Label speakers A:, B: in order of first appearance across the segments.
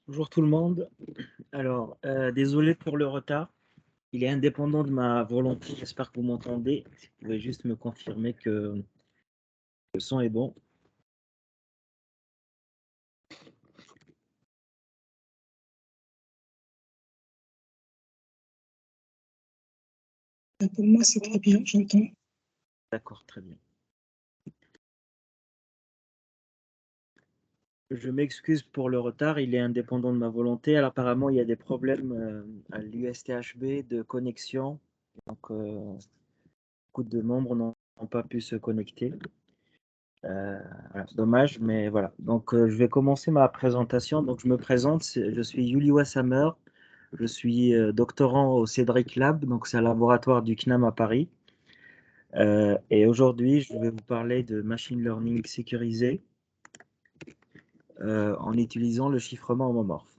A: Bonjour tout le monde. Alors, désolé pour le retard. Il est indépendant de ma volonté. J'espère que vous m'entendez. Si vous pouvez juste me confirmer que le son est bon.
B: Pour moi, c'est très bien, j'entends.
A: D'accord, très bien. Je m'excuse pour le retard. Il est indépendant de ma volonté. Alors, apparemment, il y a des problèmes à l'USTHB de connexion. Donc, beaucoup de membres n'ont pas pu se connecter. Voilà, c'est dommage, mais voilà. Donc, je vais commencer ma présentation. Donc, je me présente. Je suis Yuliwa Samer. Je suis doctorant au Cédric Lab, donc c'est un laboratoire du CNAM à Paris. Et aujourd'hui, je vais vous parler de machine learning sécurisé en utilisant le chiffrement homomorphe.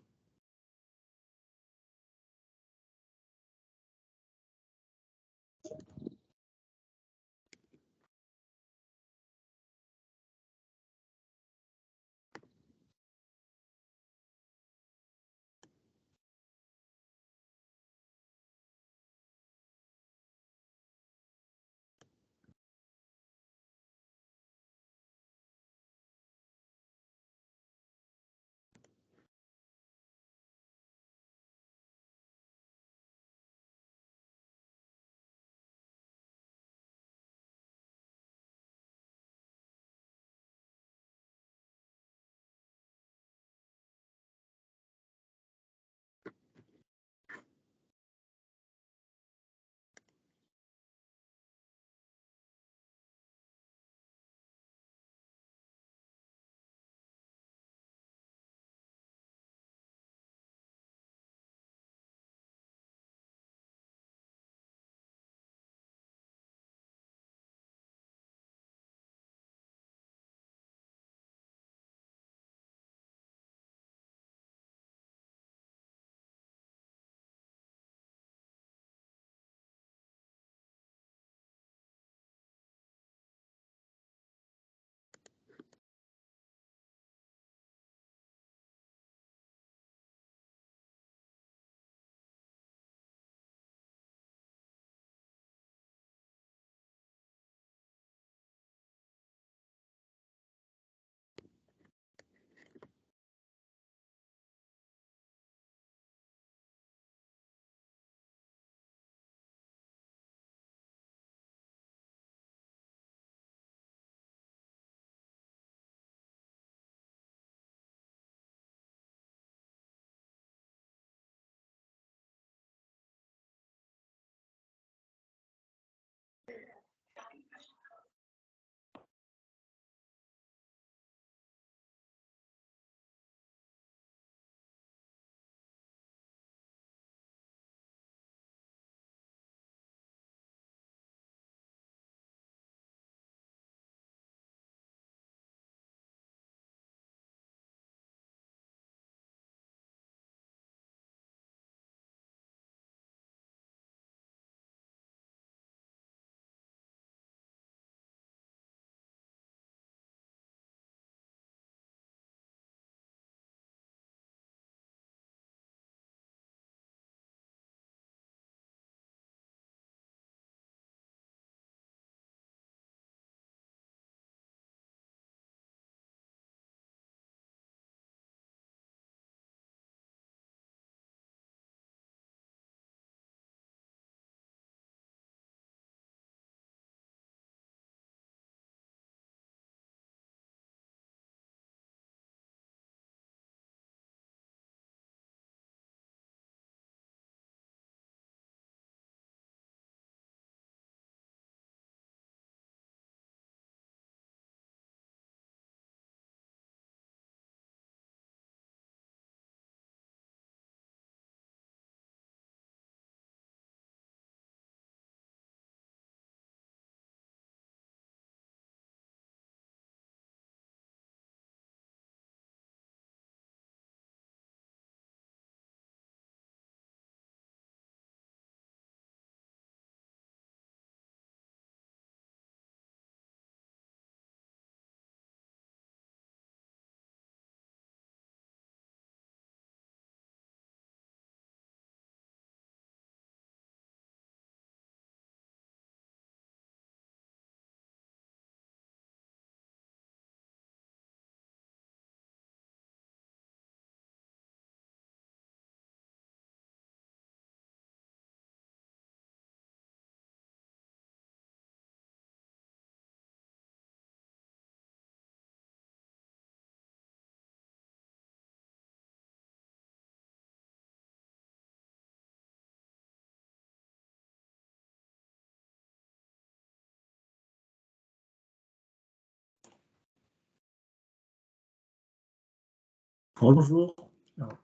A: Bonjour. Alors,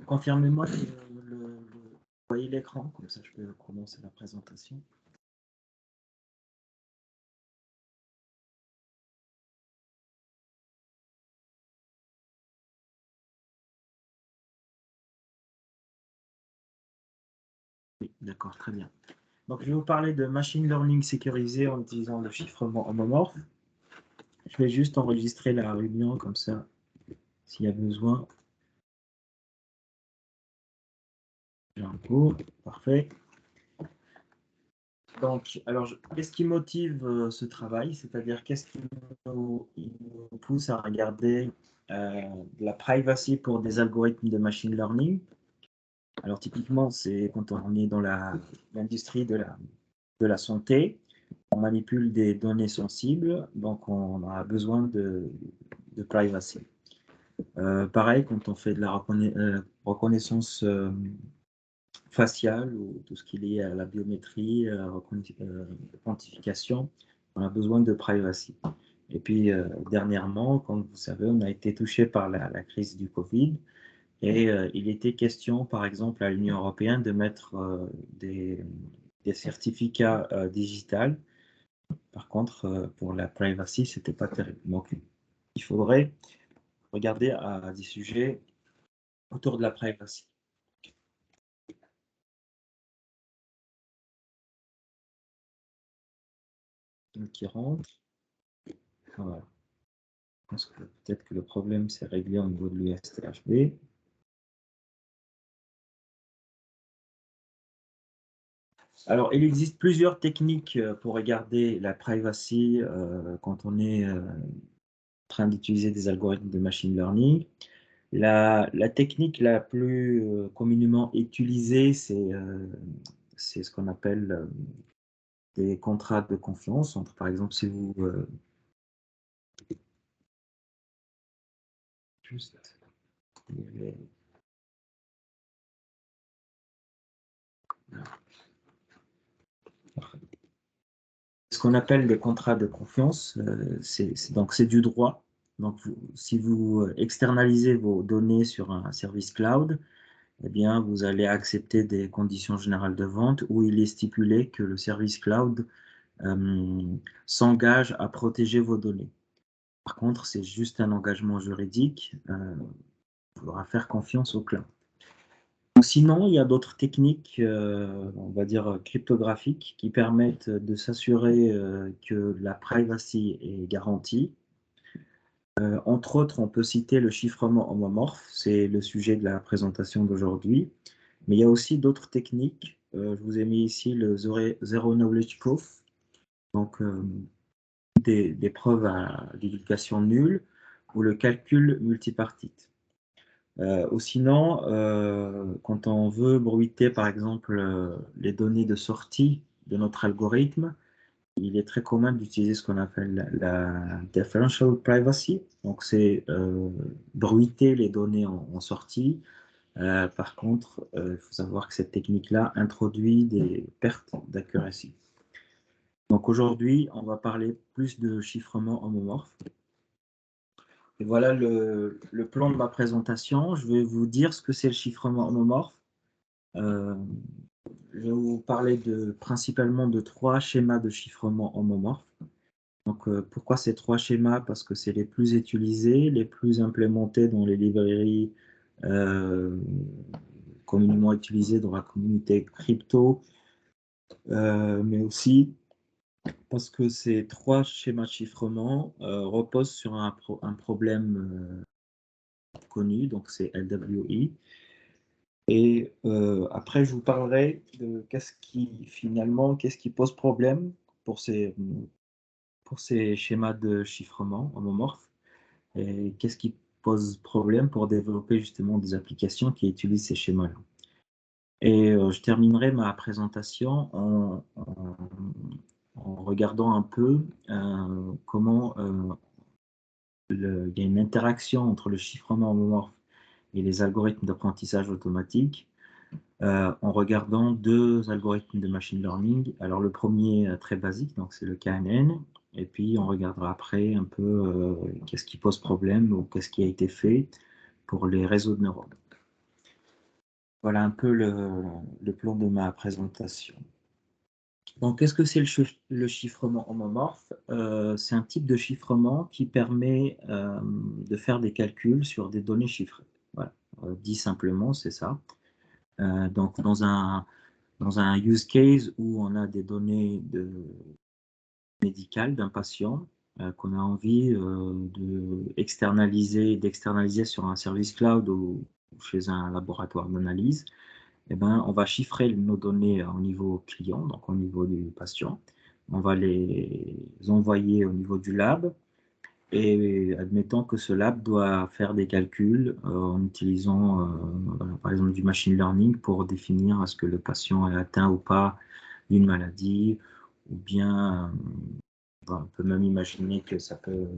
A: confirmez-moi que vous voyez l'écran, comme ça je peux commencer la présentation. Oui, d'accord, très bien. Donc, je vais vous parler de machine learning sécurisé en utilisant le chiffrement homomorphe. Je vais juste enregistrer la réunion comme ça, s'il y a besoin. J'ai un cours, parfait. Donc, alors, qu'est-ce qui motive ce travail? C'est-à-dire, qu'est-ce qui il nous pousse à regarder la privacy pour des algorithmes de machine learning? Alors, typiquement, c'est quand on est dans l'industrie de la santé, on manipule des données sensibles, donc on a besoin de privacy. Pareil, quand on fait de la reconnaissance faciale ou tout ce qui est lié à la biométrie, quantification, on a besoin de privacy. Et puis, dernièrement, comme vous savez, on a été touché par la crise du Covid et il était question, par exemple, à l'Union européenne de mettre des certificats digitaux. Par contre, pour la privacy, ce n'était pas terrible. Donc, il faudrait regarder à des sujets autour de la privacy. Qui rentre. Voilà. Je pense que peut-être que le problème s'est réglé au niveau de l'USTHB. Alors, il existe plusieurs techniques pour regarder la privacy quand on est en train d'utiliser des algorithmes de machine learning. La technique la plus communément utilisée, c'est ce qu'on appelle des contrats de confiance. Entre, par exemple, si vous juste ce qu'on appelle les contrats de confiance, c'est du droit. Donc, si vous externalisez vos données sur un service cloud, eh bien, vous allez accepter des conditions générales de vente où il est stipulé que le service cloud euh, s'engage à protéger vos données. Par contre, c'est juste un engagement juridique. Il faudra faire confiance au cloud. Sinon, il y a d'autres techniques, on va dire cryptographiques, qui permettent de s'assurer que la privacy est garantie. Entre autres, on peut citer le chiffrement homomorphe, c'est le sujet de la présentation d'aujourd'hui. Mais il y a aussi d'autres techniques. Je vous ai mis ici le Zero Knowledge Proof, donc des preuves à divulgation nulle, ou le calcul multipartite. Ou sinon, quand on veut bruiter, par exemple, les données de sortie de notre algorithme, il est très commun d'utiliser ce qu'on appelle la differential privacy. Donc, c'est bruiter les données en sortie. Par contre, il faut savoir que cette technique-là introduit des pertes d'accuracy. Donc, aujourd'hui, on va parler plus de chiffrement homomorphe. Et voilà le plan de ma présentation. Je vais vous dire ce que c'est le chiffrement homomorphe. Euh, je vais vous parler principalement de 3 schémas de chiffrement homomorphe. Donc, pourquoi ces 3 schémas? Parce que c'est les plus utilisés, les plus implémentés dans les librairies euh, communément utilisées dans la communauté crypto, mais aussi parce que ces 3 schémas de chiffrement reposent sur un problème connu, donc c'est LWI. Et après, je vous parlerai de qu'est-ce qui pose problème pour ces schémas de chiffrement homomorphes et qu'est-ce qui pose problème pour développer justement des applications qui utilisent ces schémas-là. Et je terminerai ma présentation en regardant un peu comment il y a une interaction entre le chiffrement homomorphe et les algorithmes d'apprentissage automatique en regardant deux algorithmes de machine learning. Alors le premier très basique, donc c'est le KNN, et puis on regardera après un peu qu'est-ce qui pose problème ou qu'est-ce qui a été fait pour les réseaux de neurones. Voilà un peu le plan de ma présentation. Donc, qu'est-ce que c'est le chiffrement homomorphe? C'est un type de chiffrement qui permet de faire des calculs sur des données chiffrées. Voilà. Dit simplement, c'est ça. Donc, dans un use case où on a des données médicales d'un patient qu'on a envie d'externaliser sur un service cloud ou chez un laboratoire d'analyse, eh ben, on va chiffrer nos données au niveau client, donc au niveau du patient. On va les envoyer au niveau du lab et admettons que ce lab doit faire des calculs en utilisant par exemple du machine learning pour définir est-ce que le patient est atteint ou pas d'une maladie, ou bien on peut même imaginer que ça peut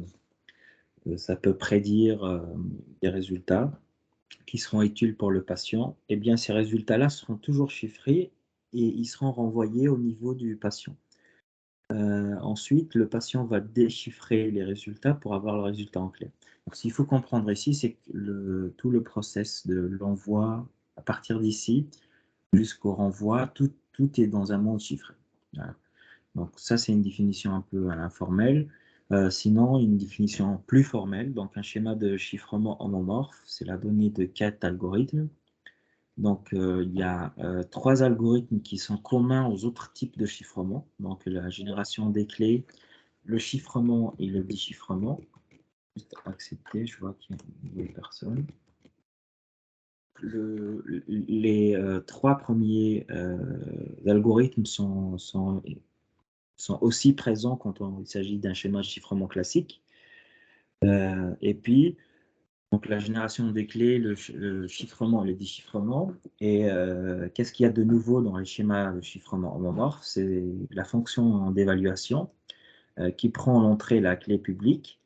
A: prédire des résultats qui seront utiles pour le patient. Eh bien, ces résultats-là seront toujours chiffrés et ils seront renvoyés au niveau du patient. Ensuite, le patient va déchiffrer les résultats pour avoir le résultat en clair. Donc, ce qu'il faut comprendre ici, c'est que tout le process de l'envoi, à partir d'ici jusqu'au renvoi, tout est dans un monde chiffré. Voilà. Donc ça, c'est une définition un peu informelle. Sinon, une définition plus formelle, donc un schéma de chiffrement homomorphe, c'est la donnée de 4 algorithmes. Donc, il y a 3 algorithmes qui sont communs aux autres types de chiffrement, donc la génération des clés, le chiffrement et le déchiffrement. Juste accepter, je vois qu'il y a une nouvelle personne. Les 3 premiers algorithmes sont aussi présents quand il s'agit d'un schéma de chiffrement classique. Et puis, donc la génération des clés, le chiffrement et le déchiffrement. Et qu'est-ce qu'il y a de nouveau dans les schémas de chiffrement homomorphe? C'est la fonction d'évaluation qui prend en entrée la clé publique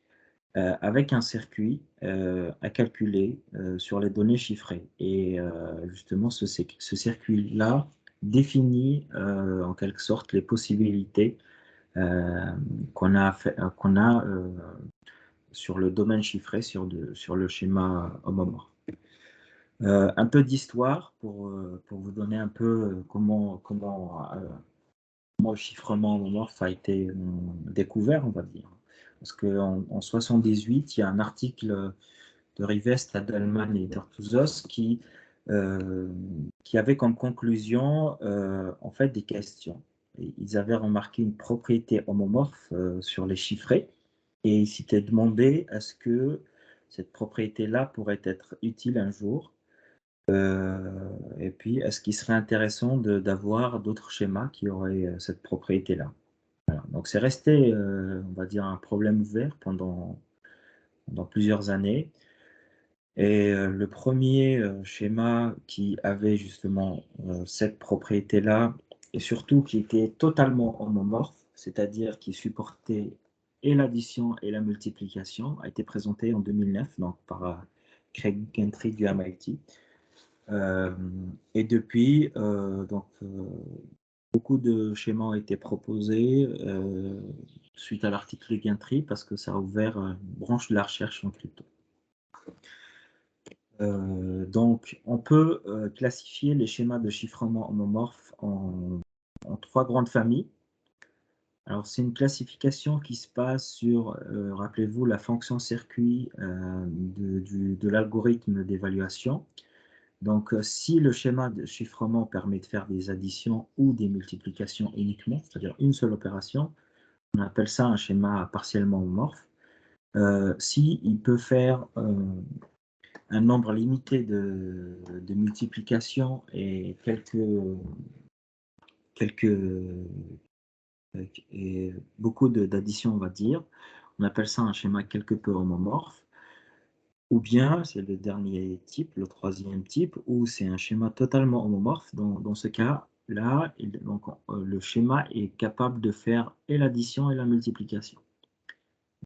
A: avec un circuit à calculer sur les données chiffrées. Et justement, ce circuit-là définit en quelque sorte les possibilités qu'on a sur le domaine chiffré, sur le schéma homomorphe. Un peu d'histoire pour vous donner un peu comment le chiffrement homomorphe a été découvert, on va dire. Parce qu'en 1978, il y a un article de Rivest, Adelman et Tortouzos qui avait comme conclusion en fait des questions. Et ils avaient remarqué une propriété homomorphe sur les chiffrés et ils s'étaient demandé est-ce que cette propriété-là pourrait être utile un jour et puis est-ce qu'il serait intéressant d'avoir d'autres schémas qui auraient cette propriété-là. Voilà. Donc c'est resté, on va dire, un problème ouvert pendant plusieurs années. Et le premier schéma qui avait justement cette propriété-là, et surtout qui était totalement homomorphe, c'est-à-dire qui supportait et l'addition et la multiplication, a été présenté en 2009 donc, par Craig Gentry du MIT. Et depuis, beaucoup de schémas ont été proposés suite à l'article de Gentry parce que ça a ouvert une branche de la recherche en crypto. Donc, on peut classifier les schémas de chiffrement homomorphes en 3 grandes familles. Alors, c'est une classification qui se base sur, rappelez-vous, la fonction circuit de l'algorithme d'évaluation. Donc, si le schéma de chiffrement permet de faire des additions ou des multiplications uniquement, c'est-à-dire une seule opération, on appelle ça un schéma partiellement homomorphe. Si il peut faire un nombre limité de multiplications et beaucoup d'additions, on va dire. On appelle ça un schéma quelque peu homomorphe. Ou bien, c'est le dernier type, le troisième type, où c'est un schéma totalement homomorphe. Dans ce cas-là, le schéma est capable de faire et l'addition et la multiplication.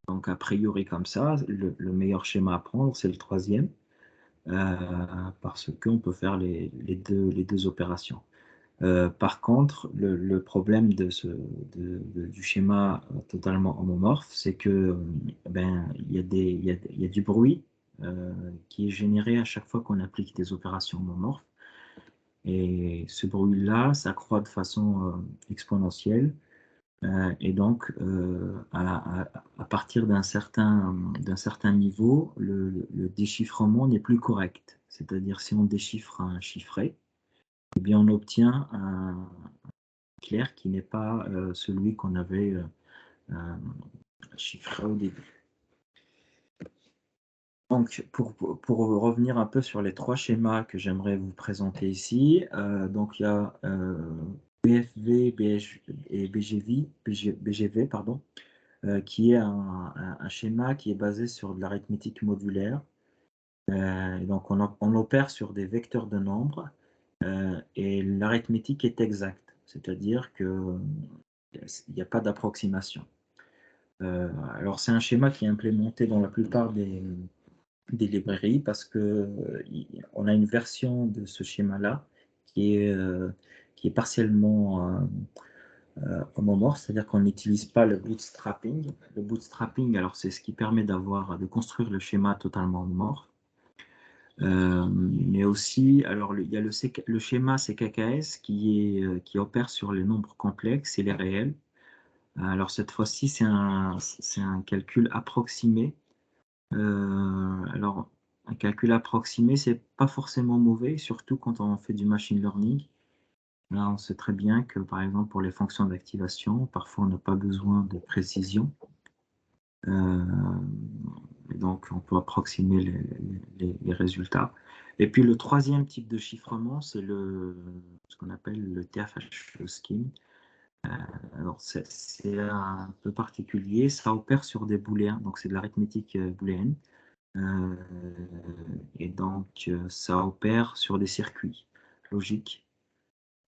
A: Donc, a priori, comme ça, le meilleur schéma à prendre, c'est le troisième. parce qu'on peut faire les deux opérations. Par contre, le problème du schéma totalement homomorphe, c'est que ben, il y a du bruit qui est généré à chaque fois qu'on applique des opérations homomorphes. Et ce bruit-là s'accroît de façon exponentielle. Et donc, à partir d'un certain niveau, le déchiffrement n'est plus correct. C'est-à-dire, si on déchiffre un chiffré, eh bien, on obtient un clair qui n'est pas celui qu'on avait chiffré au début. Donc, pour revenir un peu sur les trois schémas que j'aimerais vous présenter ici, donc il y a BFV et BGV, pardon, qui est un schéma qui est basé sur de l'arithmétique modulaire. Donc, on opère sur des vecteurs de nombres et l'arithmétique est exacte, c'est-à-dire qu'il n'y a pas d'approximation. Alors, c'est un schéma qui est implémenté dans la plupart des librairies parce qu'on a une version de ce schéma-là qui est partiellement homomorphe, c'est-à-dire qu'on n'utilise pas le bootstrapping. Le bootstrapping, alors c'est ce qui permet de construire le schéma totalement homomorphe. Mais aussi, alors il y a le schéma CKKS qui opère sur les nombres complexes et les réels. Alors cette fois-ci, c'est un calcul approximé. Alors, un calcul approximé, c'est pas forcément mauvais, surtout quand on fait du machine learning. Là, on sait très bien que, par exemple, pour les fonctions d'activation, parfois on n'a pas besoin de précision. Et donc, on peut approximer les résultats. Et puis, le troisième type de chiffrement, c'est ce qu'on appelle le TF-HE scheme. Alors, c'est un peu particulier. Ça opère sur des booléens, donc c'est de l'arithmétique booléenne. Et donc, ça opère sur des circuits logiques.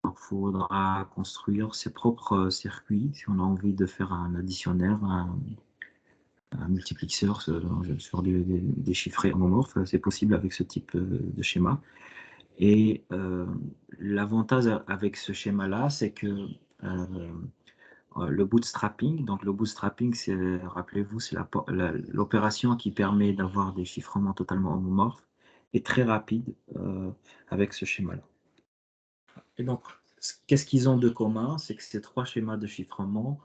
A: Il faudra construire ses propres circuits si on a envie de faire un additionnaire, un multiplexeur sur des chiffrés homomorphes. C'est possible avec ce type de schéma. Et l'avantage avec ce schéma-là, c'est que le bootstrapping, donc le bootstrapping, rappelez-vous, c'est l'opération qui permet d'avoir des chiffrements totalement homomorphes et très rapides avec ce schéma-là. Et donc, qu'est-ce qu'ils ont de commun? C'est que ces trois schémas de chiffrement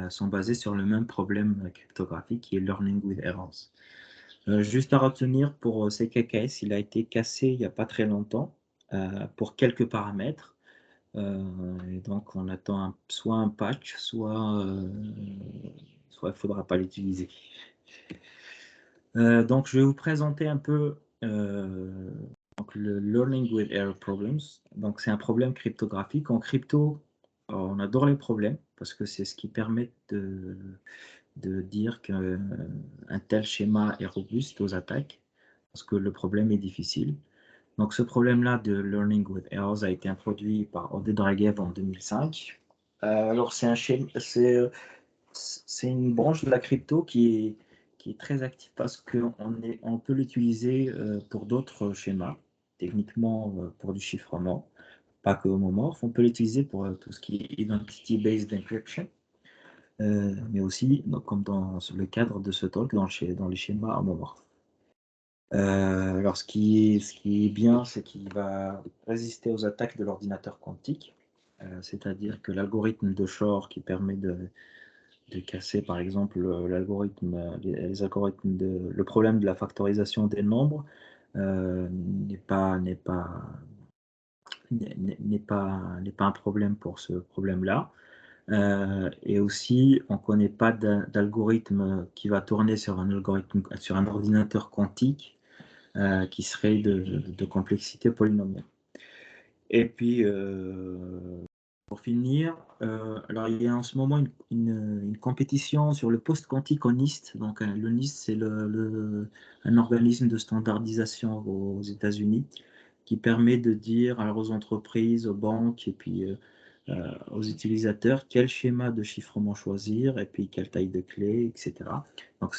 A: sont basés sur le même problème cryptographique qui est learning with errors. Juste à retenir pour CKKS, il a été cassé il n'y a pas très longtemps pour quelques paramètres. Et donc, on attend soit un patch, soit il ne faudra pas l'utiliser. Donc, je vais vous présenter un peu donc le Learning with Error Problems. Donc, c'est un problème cryptographique. En crypto, on adore les problèmes parce que c'est ce qui permet de dire qu'un tel schéma est robuste aux attaques parce que le problème est difficile. Donc, ce problème-là de Learning with Errors a été introduit par Oded Draguev en 2005. Alors, c'est une branche de la crypto qui est très active parce qu'on peut l'utiliser pour d'autres schémas, techniquement pour du chiffrement, pas que homomorphe. On peut l'utiliser pour tout ce qui est Identity-Based Encryption, mais aussi, donc, comme dans le cadre de ce talk, dans les schémas homomorphes. Alors, ce qui est bien, c'est qu'il va résister aux attaques de l'ordinateur quantique, c'est-à-dire que l'algorithme de Shor qui permet de casser, par exemple, le problème de la factorisation des nombres n'est pas un problème pour ce problème-là. Et aussi, on ne connaît pas d'algorithme qui va tourner sur un ordinateur quantique qui serait de complexité polynomiale. Et puis, pour finir, alors il y a en ce moment une compétition sur le post-quantique au NIST. Donc, le NIST, c'est un organisme de standardisation aux États-Unis qui permet de dire aux entreprises, aux banques et puis aux utilisateurs quel schéma de chiffrement choisir et puis quelle taille de clé, etc. Donc,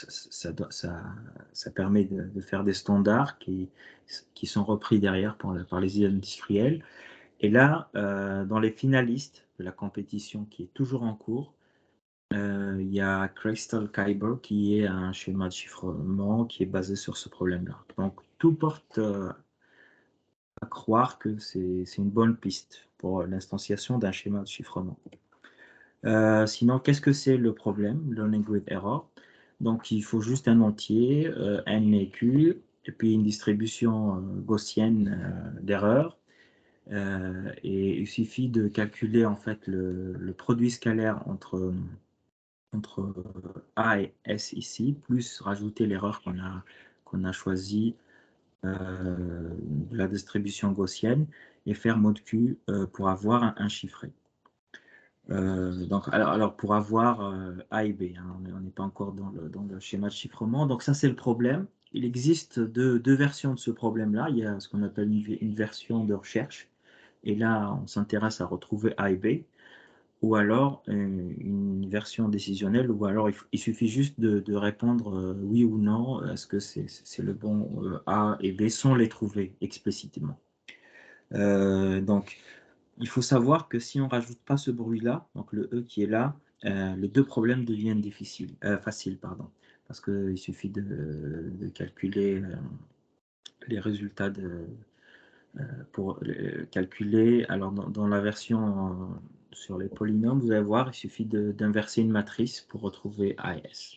A: ça permet de faire des standards qui sont repris derrière par les industriels. Et là, dans les finalistes de la compétition qui est toujours en cours, il y a Crystal Kyber qui est un schéma de chiffrement qui est basé sur ce problème-là. Donc, tout porte à croire que c'est une bonne piste pour l'instanciation d'un schéma de chiffrement. Sinon, qu'est-ce que c'est le problème, Learning Grid Error? Donc, il faut juste un entier, N et Q, et puis une distribution gaussienne d'erreurs. Et il suffit de calculer en fait le produit scalaire entre A et S ici, plus rajouter l'erreur qu'on a choisie de la distribution gaussienne et faire mode Q pour avoir un chiffré. Donc, alors, pour avoir A et B, hein, on n'est pas encore dans le schéma de chiffrement. Donc ça, c'est le problème. Il existe deux versions de ce problème-là. Il y a ce qu'on appelle une version de recherche. Et là, on s'intéresse à retrouver A et B. Ou alors une version décisionnelle, ou alors il suffit juste de répondre oui ou non, est-ce que c'est le bon A et B sans les trouver explicitement. Donc, il faut savoir que si on ne rajoute pas ce bruit-là, donc le E qui est là, les deux problèmes deviennent faciles, pardon, parce qu'il suffit de calculer les résultats pour calculer. Alors, dans la version sur les polynômes, vous allez voir, il suffit d'inverser une matrice pour retrouver AS.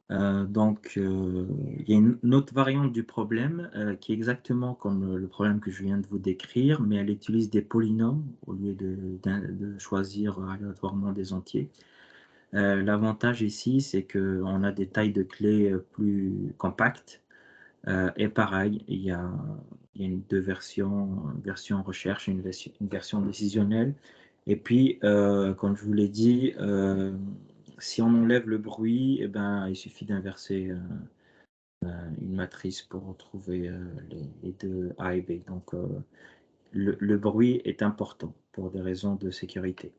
A: Donc, il y a une autre variante du problème qui est exactement comme le problème que je viens de vous décrire, mais elle utilise des polynômes au lieu de choisir aléatoirement des entiers. L'avantage ici, c'est qu'on a des tailles de clés plus compactes. Et pareil, il y a deux versions, une version recherche et une version décisionnelle. Et puis, comme je vous l'ai dit, si on enlève le bruit, eh ben, il suffit d'inverser une matrice pour retrouver les deux A et B. Donc, le bruit est important pour des raisons de sécurité.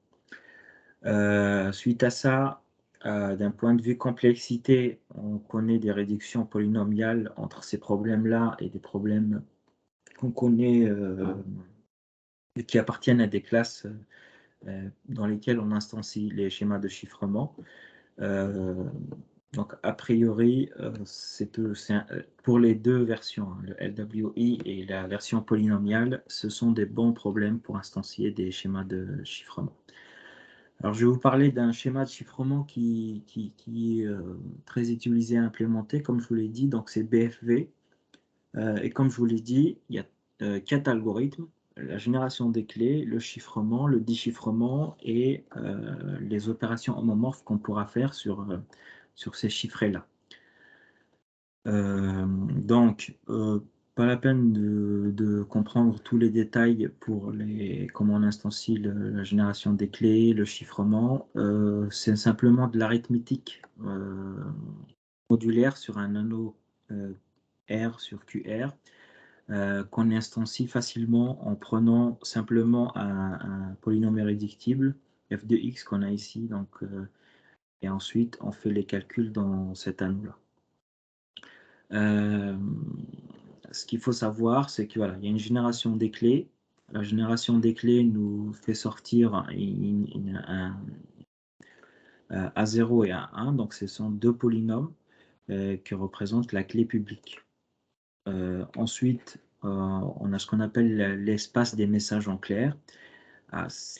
A: Suite à ça, d'un point de vue complexité, on connaît des réductions polynomiales entre ces problèmes-là et des problèmes qu'on connaît qui appartiennent à des classes dans lesquelles on instancie les schémas de chiffrement. Donc, a priori, pour les deux versions, hein, le LWI et la version polynomiale, ce sont des bons problèmes pour instancier des schémas de chiffrement. Alors, je vais vous parler d'un schéma de chiffrement qui est très utilisé à implémenter, comme je vous l'ai dit, donc c'est BFV. Et comme je vous l'ai dit, il y a 4 algorithmes, la génération des clés, le chiffrement, le déchiffrement et les opérations homomorphes qu'on pourra faire sur ces chiffrés-là. Donc, pas la peine de comprendre tous les détails pour comment on instancie la génération des clés, le chiffrement. C'est simplement de l'arithmétique modulaire sur un anneau R sur QR qu'on instancie facilement en prenant simplement un polynôme irréductible, f de x qu'on a ici, donc, et ensuite on fait les calculs dans cet anneau-là. Ce qu'il faut savoir, c'est qu'il voilà, y a une génération des clés. La génération des clés nous fait sortir un A0 et un 1, donc ce sont deux polynômes qui représentent la clé publique. Ensuite, on a ce qu'on appelle l'espace des messages en clair.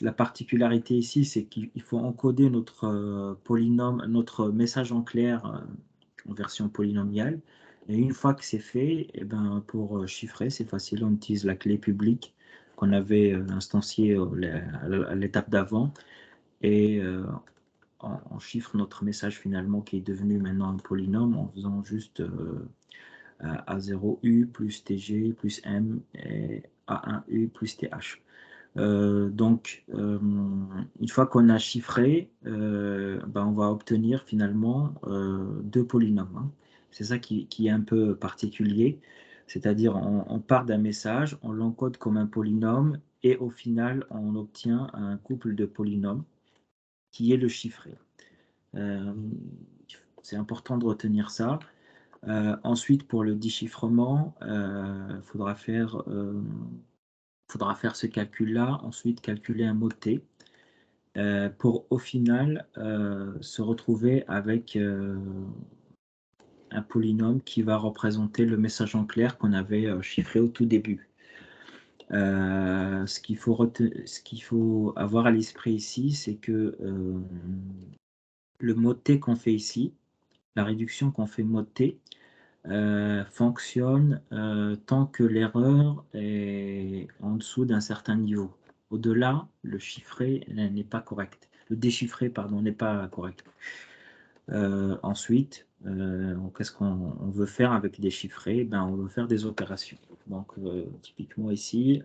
A: La particularité ici, c'est qu'il faut encoder notre polynôme, notre message en clair en version polynomiale. Et une fois que c'est fait, eh ben, pour chiffrer, c'est facile. On utilise la clé publique qu'on avait instanciée à l'étape d'avant. Et on chiffre notre message finalement qui est devenu maintenant un polynôme en faisant juste A0U plus TG plus M et A1U plus TH. Donc, une fois qu'on a chiffré, ben, on va obtenir finalement deux polynômes. Hein. C'est ça qui est un peu particulier. C'est-à-dire, on part d'un message, on l'encode comme un polynôme, et au final, on obtient un couple de polynômes qui est le chiffré. C'est important de retenir ça. Ensuite, pour le déchiffrement, faudra faire ce calcul-là, ensuite calculer un mot T, pour au final, se retrouver avec, un polynôme qui va représenter le message en clair qu'on avait, chiffré au tout début. Ce qu'il faut avoir à l'esprit ici, c'est que, le mot T qu'on fait ici, la réduction qu'on fait mot T, fonctionne, tant que l'erreur est en dessous d'un certain niveau. Au-delà, le chiffré n'est pas correct. Le déchiffré, pardon, n'est pas correct. Ensuite, qu'est-ce qu'on veut faire avec des chiffrés? Ben, on veut faire des opérations. Donc, typiquement ici,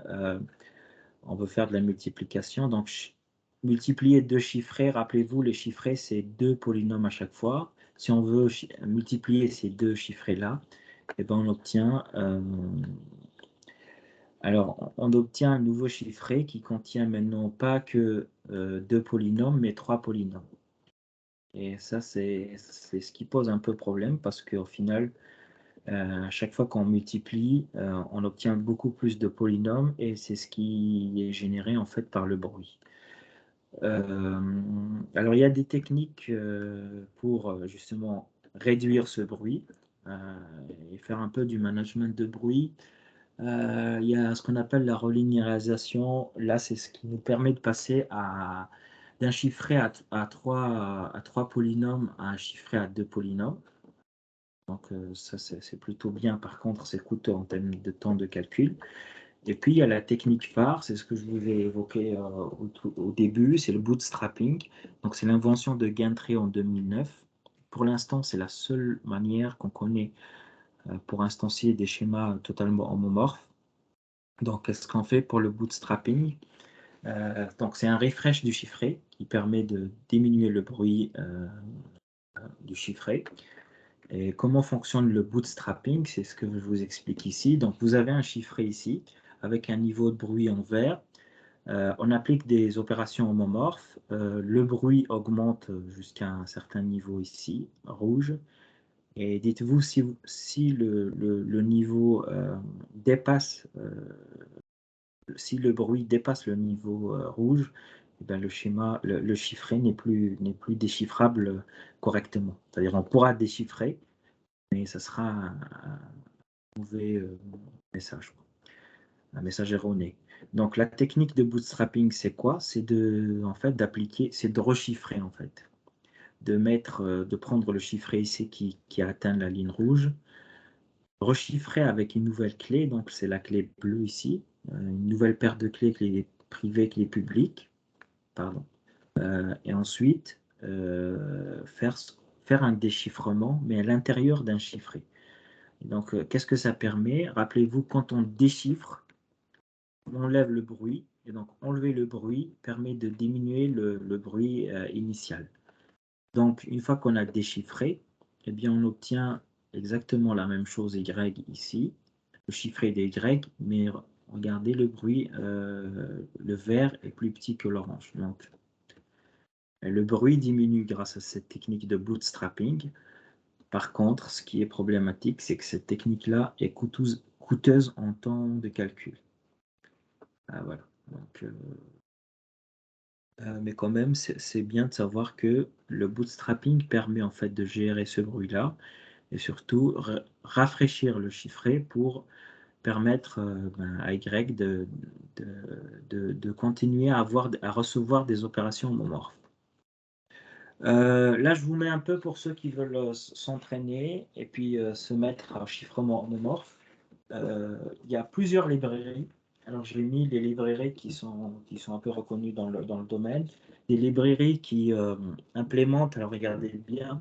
A: on veut faire de la multiplication. Donc, multiplier 2 chiffrés, rappelez-vous, les chiffrés, c'est 2 polynômes à chaque fois. Si on veut multiplier ces 2 chiffrés-là, eh ben, on obtient un nouveau chiffré qui contient maintenant pas que 2 polynômes, mais 3 polynômes. Et ça, c'est ce qui pose un peu problème parce qu'au final, à chaque fois qu'on multiplie, on obtient beaucoup plus de polynômes et c'est ce qui est généré en fait par le bruit. Alors il y a des techniques pour justement réduire ce bruit et faire un peu du management de bruit. Il y a ce qu'on appelle la relinéarisation. Là, c'est ce qui nous permet de passer d'un chiffré à 3 polynômes à un chiffré à 2 polynômes. Donc ça, c'est plutôt bien. Par contre, c'est coûteux en termes de temps de calcul. Et puis, il y a la technique phare, c'est ce que je vous ai évoqué au début, c'est le bootstrapping. Donc, c'est l'invention de Gantry en 2009. Pour l'instant, c'est la seule manière qu'on connaît pour instancier des schémas totalement homomorphes. Donc, qu'est-ce qu'on fait pour le bootstrapping? Donc, c'est un refresh du chiffré qui permet de diminuer le bruit du chiffré. Et comment fonctionne le bootstrapping? C'est ce que je vous explique ici. Donc, vous avez un chiffré ici avec un niveau de bruit en vert. On applique des opérations homomorphes. Le bruit augmente jusqu'à un certain niveau ici, rouge. Et dites-vous si le niveau dépasse, si le bruit dépasse le niveau rouge, eh bien, le chiffré n'est plus déchiffrable correctement. C'est-à-dire on pourra déchiffrer, mais ça sera un mauvais message, un message erroné. Donc la technique de bootstrapping, c'est quoi? C'est en fait d'appliquer, c'est de rechiffrer en fait, de prendre le chiffré ici qui atteint la ligne rouge, rechiffrer avec une nouvelle clé, donc c'est la clé bleue ici, une nouvelle paire de clés, clé privée, clé publique, pardon. Et ensuite faire un déchiffrement, mais à l'intérieur d'un chiffré. Donc, qu'est-ce que ça permet? Rappelez-vous, quand on déchiffre, on enlève le bruit. Et donc, enlever le bruit permet de diminuer le bruit initial. Donc, une fois qu'on a déchiffré, eh bien, on obtient exactement la même chose Y ici, le chiffré des Y, mais regardez le bruit, le vert est plus petit que l'orange. Donc, le bruit diminue grâce à cette technique de bootstrapping. Par contre, ce qui est problématique, c'est que cette technique-là est coûteuse en temps de calcul. Ah, voilà. Donc, mais quand même, c'est bien de savoir que le bootstrapping permet en fait de gérer ce bruit-là et surtout rafraîchir le chiffré pour permettre à Y de continuer à recevoir des opérations homomorphes. Là, je vous mets un peu pour ceux qui veulent s'entraîner et puis se mettre à chiffrement homomorphe. Il y a plusieurs librairies. Alors, j'ai mis les librairies qui sont un peu reconnues dans le domaine. Des librairies qui implémentent, alors regardez bien,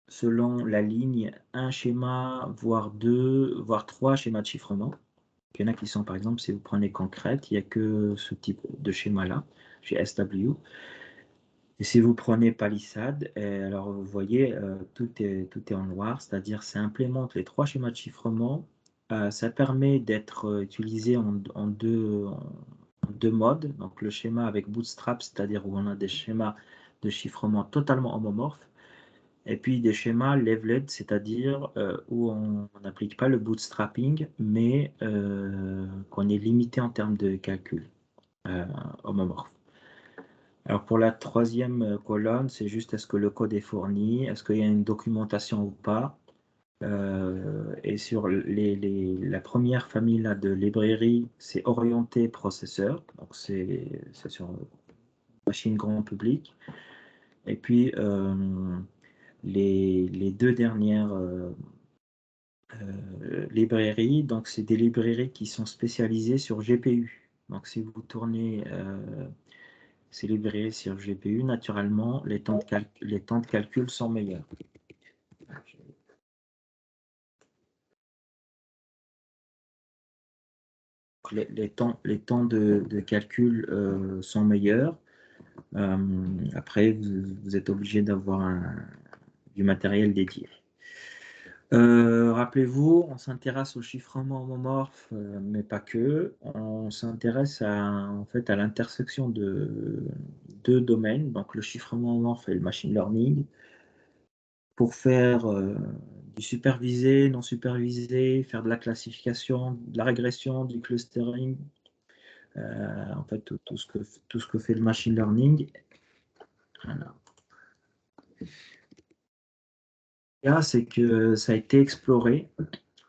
A: selon la ligne, un schéma, voire 2, voire 3 schémas de chiffrement. Il y en a qui sont, par exemple, si vous prenez Concrete, il n'y a que ce type de schéma-là, chez SW. Et si vous prenez Palisade, alors vous voyez, tout est en noir, c'est-à-dire ça implémente les 3 schémas de chiffrement. Ça permet d'être utilisé en deux modes. Donc le schéma avec Bootstrap, c'est-à-dire où on a des schémas de chiffrement totalement homomorphes. Et puis des schémas leveled, c'est-à-dire où on n'applique pas le bootstrapping, mais qu'on est limité en termes de calcul homomorphe. Alors pour la troisième colonne, c'est juste est-ce que le code est fourni, est-ce qu'il y a une documentation ou pas. Et sur la première famille là, de librairie, c'est orienté processeur, donc c'est sur machine grand public. Et puis les deux dernières librairies, donc c'est des librairies qui sont spécialisées sur GPU. Donc si vous tournez ces librairies sur GPU, naturellement, les temps de calcul sont meilleurs. Les temps de calcul sont meilleurs. Après, vous êtes obligé d'avoir du matériel dédié. Rappelez-vous, on s'intéresse au chiffrement homomorphe, mais pas que. On s'intéresse en fait, à l'intersection de deux domaines, donc le chiffrement homomorphe et le machine learning, pour faire du supervisé, non supervisé, faire de la classification, de la régression, du clustering, en fait, tout ce que fait le machine learning. Voilà. Là, c'est que ça a été exploré,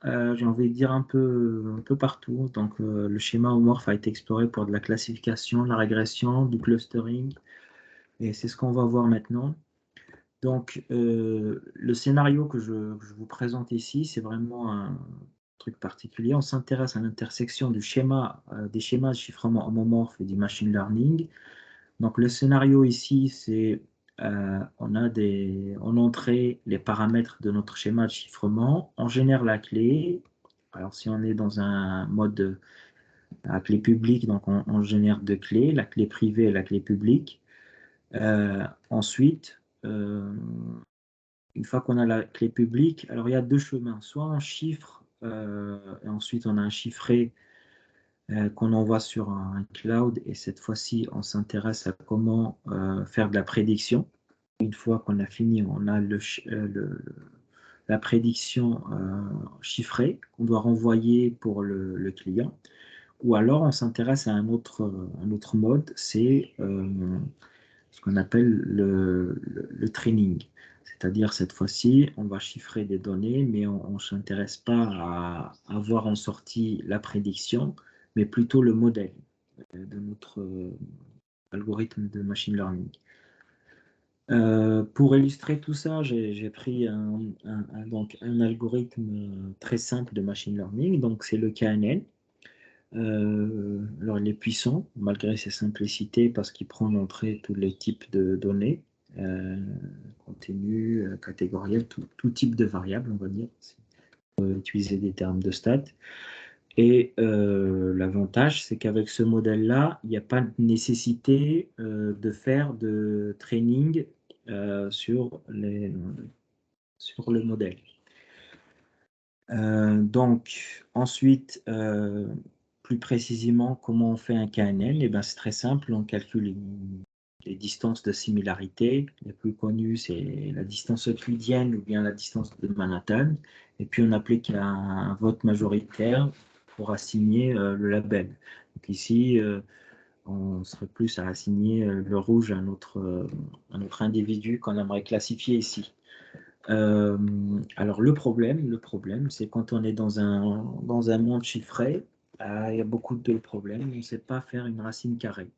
A: j'ai envie de dire un peu partout. Donc, le schéma homomorphe a été exploré pour de la classification, de la régression, du clustering, et c'est ce qu'on va voir maintenant. Donc, le scénario que je vous présente ici, c'est vraiment un truc particulier. On s'intéresse à l'intersection des schémas de chiffrement homomorphe et du machine learning. Donc, le scénario ici, c'est on a en entrée les paramètres de notre schéma de chiffrement, on génère la clé. Alors, si on est dans un mode à clé publique, donc on génère deux clés, la clé privée et la clé publique. Ensuite, une fois qu'on a la clé publique, alors il y a deux chemins. Soit on chiffre, et ensuite on a un chiffré qu'on envoie sur un cloud, et cette fois-ci, on s'intéresse à comment faire de la prédiction. Une fois qu'on a fini, on a la prédiction chiffrée qu'on doit renvoyer pour le client. Ou alors, on s'intéresse à un autre mode, c'est ce qu'on appelle le training. C'est-à-dire, cette fois-ci, on va chiffrer des données, mais on ne s'intéresse pas à avoir en sortie la prédiction, mais plutôt le modèle de notre algorithme de machine learning. Pour illustrer tout ça, j'ai pris donc un algorithme très simple de machine learning, donc c'est le KNN. Alors il est puissant, malgré ses simplicités, parce qu'il prend en entrée tous les types de données, continu, catégoriel, tout type de variables, on va dire. On peut utiliser des termes de stats. Et l'avantage, c'est qu'avec ce modèle-là, il n'y a pas de nécessité de faire de training sur le modèle. Donc, ensuite, plus précisément, comment on fait un KNN? Eh ben, c'est très simple, on calcule les distances de similarité. Les plus connues, c'est la distance euclidienne ou bien la distance de Manhattan. Et puis, on applique un vote majoritaire pour assigner le label. Donc ici, on serait plus à assigner le rouge à un autre individu qu'on aimerait classifier ici. Alors le problème, c'est quand on est dans un monde chiffré, il y a beaucoup de problèmes. On ne sait pas faire une racine carrée.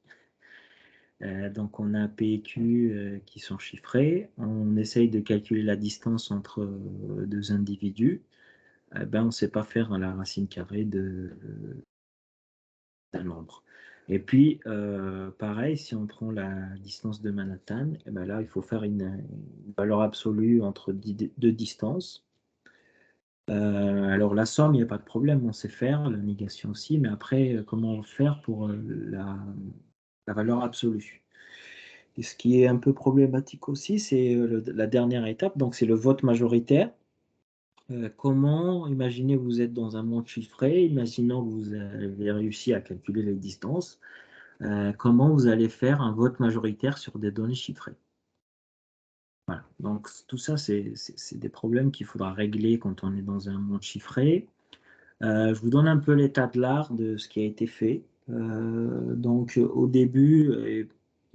A: Donc on a P et Q qui sont chiffrés. On essaye de calculer la distance entre deux individus. On ne sait pas faire la racine carrée d'un nombre. Et puis, pareil, si on prend la distance de Manhattan, là, il faut faire une valeur absolue entre deux distances. Alors la somme, il n'y a pas de problème, on sait faire, la négation aussi, mais après, comment faire pour la valeur absolue? Et ce qui est un peu problématique aussi, c'est la dernière étape, donc c'est le vote majoritaire. Comment, imaginez vous êtes dans un monde chiffré, imaginons que vous avez réussi à calculer les distances, comment vous allez faire un vote majoritaire sur des données chiffrées? Voilà. Donc, tout ça, c'est des problèmes qu'il faudra régler quand on est dans un monde chiffré. Je vous donne un peu l'état de l'art de ce qui a été fait. Donc, au début,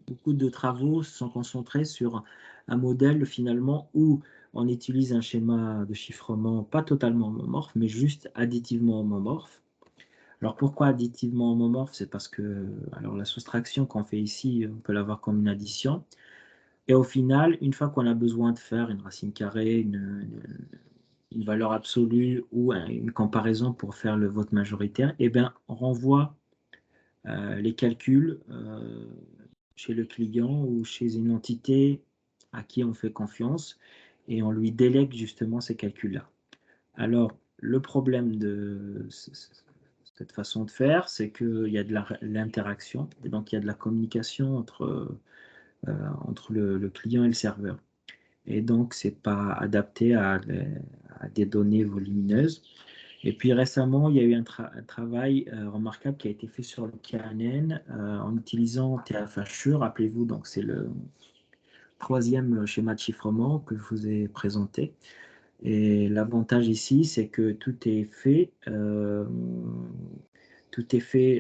A: beaucoup de travaux se sont concentrés sur un modèle finalement où on utilise un schéma de chiffrement pas totalement homomorphe, mais juste additivement homomorphe. Alors pourquoi additivement homomorphe? C'est parce que alors la soustraction qu'on fait ici, on peut l'avoir comme une addition. Et au final, une fois qu'on a besoin de faire une racine carrée, une valeur absolue ou une comparaison pour faire le vote majoritaire, eh bien, on renvoie les calculs chez le client ou chez une entité à qui on fait confiance et on lui délègue justement ces calculs-là. Alors, le problème de cette façon de faire, c'est qu'il y a de l'interaction, et donc il y a de la communication entre le client et le serveur. Et donc, ce n'est pas adapté à des données volumineuses. Et puis récemment, il y a eu un travail remarquable qui a été fait sur le KNN en utilisant TF-HE. Rappelez-vous, donc c'est le troisième schéma de chiffrement que je vous ai présenté. Et l'avantage ici, c'est que tout est fait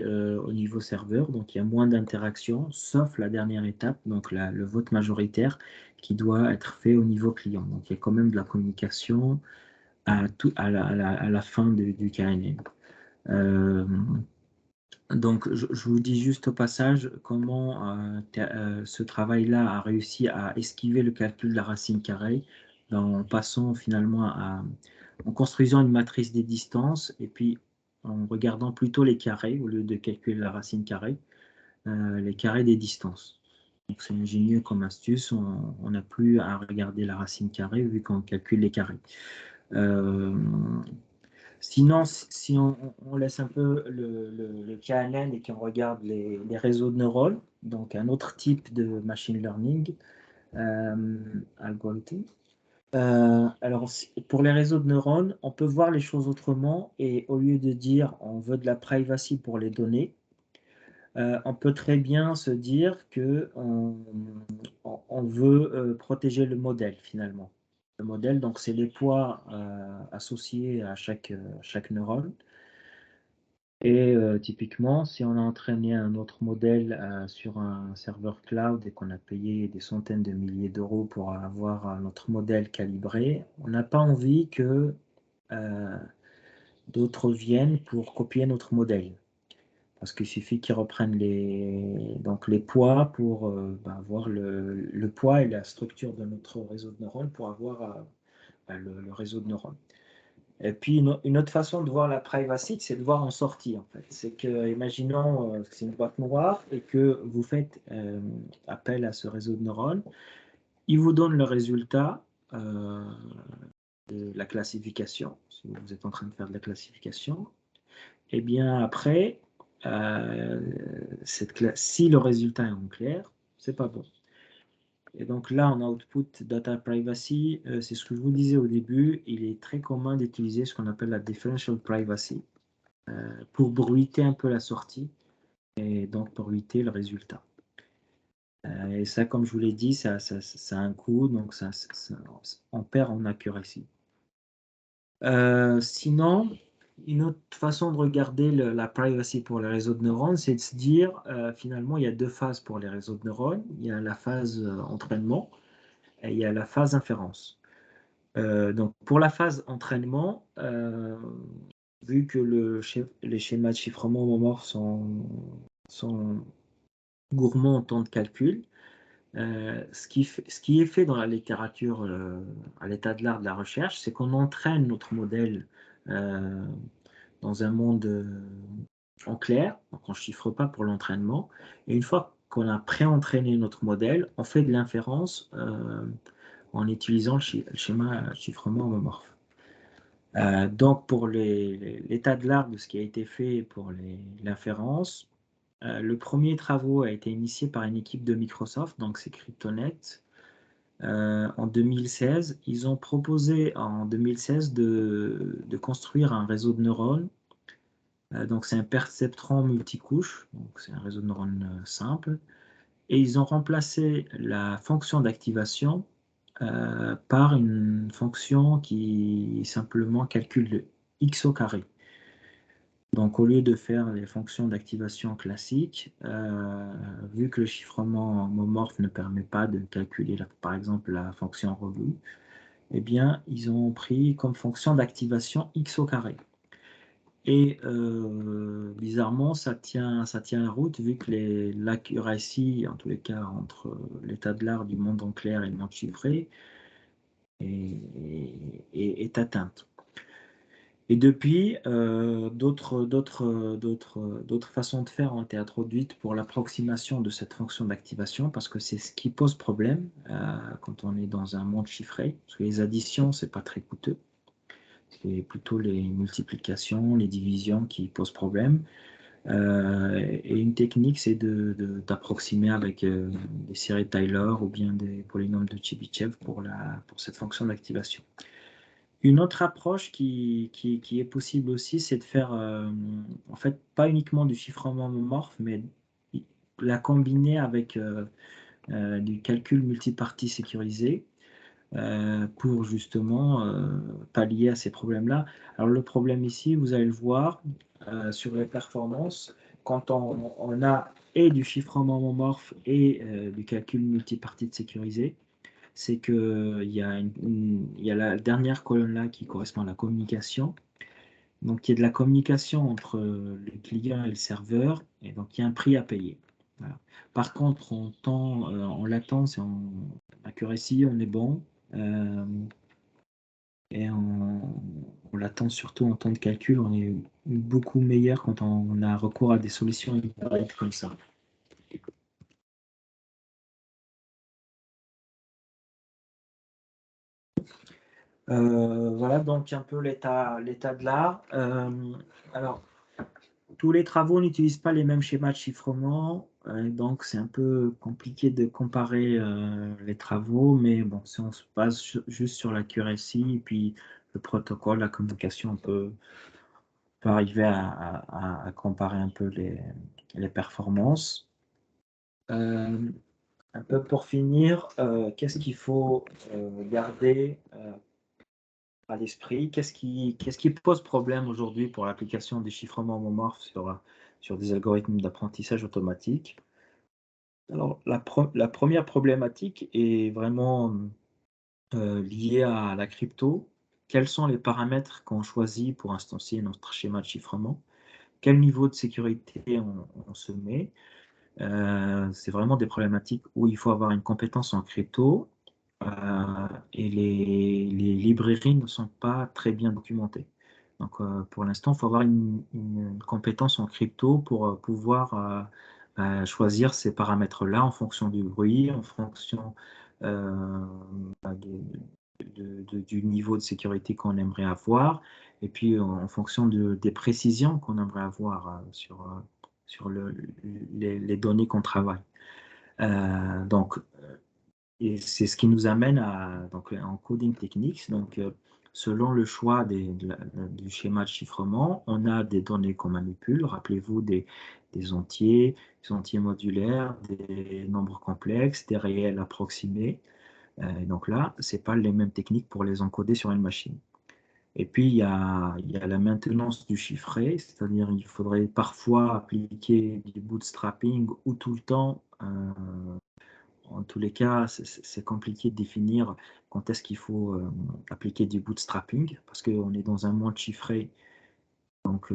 A: au niveau serveur, donc il y a moins d'interactions, sauf la dernière étape, donc le vote majoritaire, qui doit être fait au niveau client. Donc il y a quand même de la communication à la fin du KNN. Donc je vous dis juste au passage comment ce travail-là a réussi à esquiver le calcul de la racine carrée en passant finalement en construisant une matrice des distances et puis en regardant plutôt les carrés au lieu de calculer la racine carrée, les carrés des distances. Donc c'est ingénieux comme astuce, on n'a plus à regarder la racine carrée vu qu'on calcule les carrés. Sinon, si on laisse un peu le KNN et qu'on regarde les réseaux de neurones, donc un autre type de machine learning algorithme. Alors, pour les réseaux de neurones, on peut voir les choses autrement et au lieu de dire on veut de la privacy pour les données, on peut très bien se dire qu'on on veut protéger le modèle finalement. Le modèle, donc c'est les poids associés à chaque neurone. Et typiquement, si on a entraîné un autre modèle sur un serveur cloud et qu'on a payé des centaines de milliers d'euros pour avoir notre modèle calibré, on n'a pas envie que d'autres viennent pour copier notre modèle. Parce qu'il suffit qu'ils reprennent donc les poids pour voir le poids et la structure de notre réseau de neurones pour avoir le réseau de neurones. Et puis, une autre façon de voir la privacy, c'est de voir en sortie, en fait. C'est que, imaginons que c'est une boîte noire et que vous faites appel à ce réseau de neurones, il vous donne le résultat de la classification, si vous êtes en train de faire de la classification. Et bien après, si le résultat est en clair, c'est pas bon. Et donc là, en output data privacy, c'est ce que je vous disais au début, il est très commun d'utiliser ce qu'on appelle la differential privacy pour bruiter un peu la sortie et donc bruiter le résultat. Et ça, comme je vous l'ai dit, ça a un coût, donc on perd en accuracy. Sinon, une autre façon de regarder la privacy pour les réseaux de neurones, c'est de se dire, finalement, il y a deux phases pour les réseaux de neurones. Il y a la phase entraînement et il y a la phase inférence. Donc, pour la phase entraînement, vu que les schémas de chiffrement homomorphes sont gourmands en temps de calcul, ce qui est fait dans la littérature à l'état de l'art de la recherche, c'est qu'on entraîne notre modèle euh, dans un monde en clair, donc on ne chiffre pas pour l'entraînement, et une fois qu'on a pré-entraîné notre modèle, on fait de l'inférence en utilisant le schéma chiffrement homomorphe. Donc pour l'état de l'art de ce qui a été fait pour l'inférence, le premier travaux a été initié par une équipe de Microsoft, donc c'est CryptoNet. En 2016, ils ont proposé en 2016 de construire un réseau de neurones. Donc c'est un perceptron multicouche, donc c'est un réseau de neurones simple. Et ils ont remplacé la fonction d'activation par une fonction qui simplement calcule le x au carré. Donc, au lieu de faire les fonctions d'activation classiques, vu que le chiffrement homomorphe ne permet pas de calculer, par exemple, la fonction revue, eh bien, ils ont pris comme fonction d'activation x au carré. Et bizarrement, ça tient la route, vu que l'accuracy, en tous les cas, entre l'état de l'art du monde en clair et le monde chiffré, est atteinte. Et depuis, d'autres façons de faire ont été introduites pour l'approximation de cette fonction d'activation, parce que c'est ce qui pose problème quand on est dans un monde chiffré, parce que les additions, c'est pas très coûteux. C'est plutôt les multiplications, les divisions qui posent problème. Et une technique, c'est d'approximer avec des séries Taylor ou bien des polynômes de Chebyshev pour cette fonction d'activation. Une autre approche qui est possible aussi, c'est de faire, en fait, pas uniquement du chiffrement homomorphe, mais la combiner avec du calcul multipartie sécurisé pour justement pallier à ces problèmes-là. Alors le problème ici, vous allez le voir sur les performances, quand on a et du chiffrement homomorphe et du calcul multipartite sécurisé, c'est qu'il y a la dernière colonne là qui correspond à la communication. Donc, il y a de la communication entre le client et le serveur, et donc il y a un prix à payer. Voilà. Par contre, en latence et en accuracy, on est bon. Et en latence, surtout en temps de calcul, on est beaucoup meilleur quand on a recours à des solutions hybrides comme ça. Voilà donc un peu l'état de l'art. Alors, tous les travaux n'utilisent pas les mêmes schémas de chiffrement, donc c'est un peu compliqué de comparer les travaux, mais bon, si on se base juste sur l'accuracy et puis le protocole, la communication, on peut arriver à comparer un peu les performances. Un peu pour finir, qu'est-ce qu'il faut garder à l'esprit? Qu'est-ce qui pose problème aujourd'hui pour l'application des chiffrements homomorphes sur des algorithmes d'apprentissage automatique? Alors, la première problématique est vraiment liée à la crypto. Quels sont les paramètres qu'on choisit pour instancier notre schéma de chiffrement? Quel niveau de sécurité on se met? C'est vraiment des problématiques où il faut avoir une compétence en crypto et les librairies ne sont pas très bien documentées. Donc, pour l'instant, il faut avoir une compétence en crypto pour pouvoir choisir ces paramètres-là en fonction du bruit, en fonction bah, du niveau de sécurité qu'on aimerait avoir, et puis en fonction des précisions qu'on aimerait avoir sur les données qu'on travaille. Donc, et c'est ce qui nous amène en coding techniques. Donc, selon le choix du schéma de chiffrement, on a des données qu'on manipule. Rappelez-vous des entiers modulaires, des nombres complexes, des réels approximés. Donc là, ce n'est pas les mêmes techniques pour les encoder sur une machine. Et puis, il y a la maintenance du chiffré, c'est-à-dire il faudrait parfois appliquer du bootstrapping ou tout le temps. En tous les cas, c'est compliqué de définir quand est-ce qu'il faut appliquer du bootstrapping, parce qu'on est dans un monde chiffré. Donc,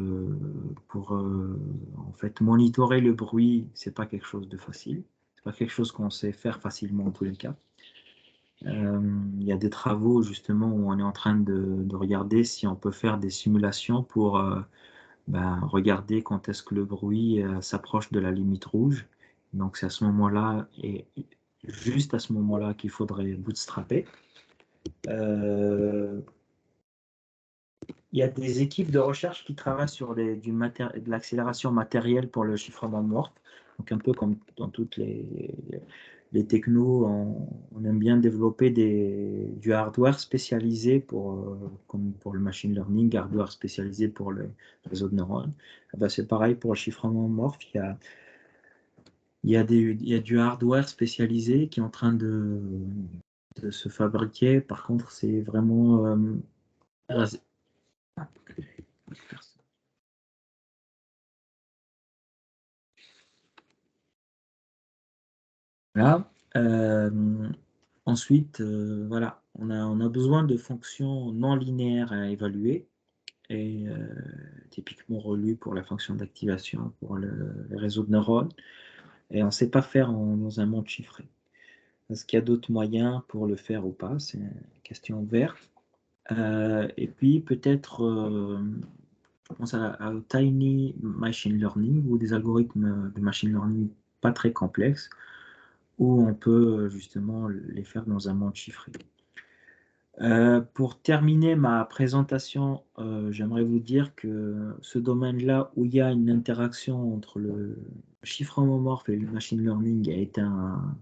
A: pour en fait monitorer le bruit, c'est pas quelque chose de facile. C'est pas quelque chose qu'on sait faire facilement en tous les cas. Il y a des travaux justement où on est en train de regarder si on peut faire des simulations pour regarder quand est-ce que le bruit s'approche de la limite rouge. Donc c'est à ce moment-là et juste à ce moment-là qu'il faudrait bootstrapper. Il y a des équipes de recherche qui travaillent sur de l'accélération matérielle pour le chiffrement morph. Donc un peu comme dans toutes les technos, on aime bien développer du hardware spécialisé comme pour le machine learning, hardware spécialisé pour le réseau de neurones. C'est pareil pour le chiffrement morph. Il y a du hardware spécialisé qui est en train de se fabriquer. Par contre, c'est vraiment voilà. Ensuite, voilà, on a besoin de fonctions non linéaires à évaluer et typiquement relu pour la fonction d'activation pour le réseau de neurones. Et on ne sait pas faire dans un monde chiffré. Est-ce qu'il y a d'autres moyens pour le faire ou pas? C'est une question ouverte. Et puis peut-être, je pense au tiny machine learning ou des algorithmes de machine learning pas très complexes où on peut justement les faire dans un monde chiffré. Pour terminer ma présentation, j'aimerais vous dire que ce domaine-là où il y a une interaction entre le chiffre homomorphe et le machine learning a été un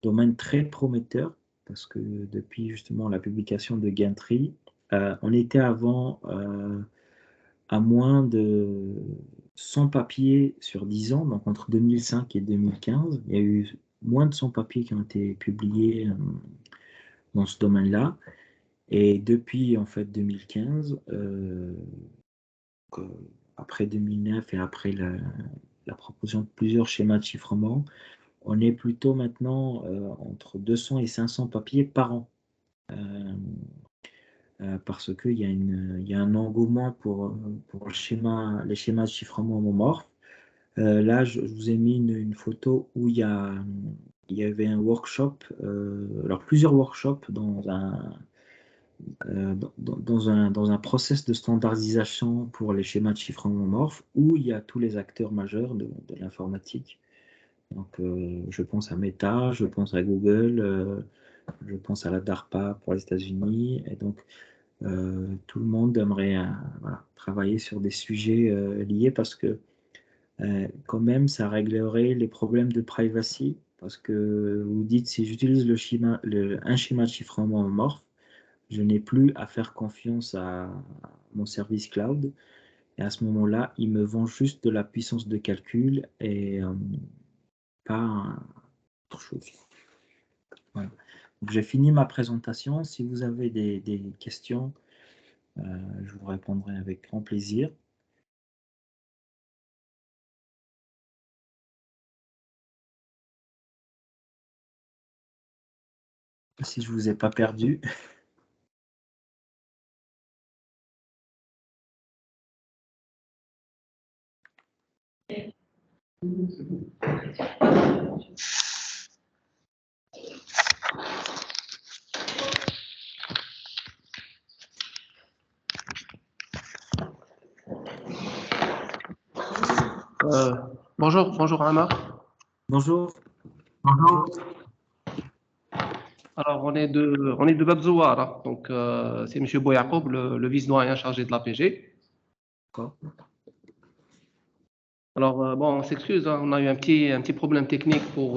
A: domaine très prometteur parce que depuis justement la publication de Gantry, on était avant à moins de 100 papiers sur 10 ans, donc entre 2005 et 2015, il y a eu moins de 100 papiers qui ont été publiés dans ce domaine-là. Et depuis en fait 2015, après 2009 et après la proposition de plusieurs schémas de chiffrement, on est plutôt maintenant entre 200 et 500 papiers par an. Parce qu'il y a un engouement pour les schémas de chiffrement homomorphes. Là, je vous ai mis une photo où il y avait un workshop, alors plusieurs workshops dans un process de standardisation pour les schémas de chiffrement homomorphes où il y a tous les acteurs majeurs de l'informatique. Donc, je pense à Meta, je pense à Google, je pense à la DARPA pour les États-Unis. Et donc, tout le monde aimerait voilà, travailler sur des sujets liés parce que quand même, ça réglerait les problèmes de privacy. Parce que vous dites, si j'utilise un schéma de chiffrement homomorphe, je n'ai plus à faire confiance à mon service cloud. Et à ce moment-là, il me vend juste de la puissance de calcul et pas autre chose. Voilà. Donc, j'ai fini ma présentation. Si vous avez des questions, je vous répondrai avec grand plaisir. Si je ne vous ai pas perdu.
C: Bonjour Amar.
A: Bonjour.
C: Alors on est de Bab Zouara, donc c'est M. Boyakoub, le vice-doyen chargé de l'APG.
A: D'accord.
C: Alors bon, on s'excuse, hein, on a eu un petit problème technique pour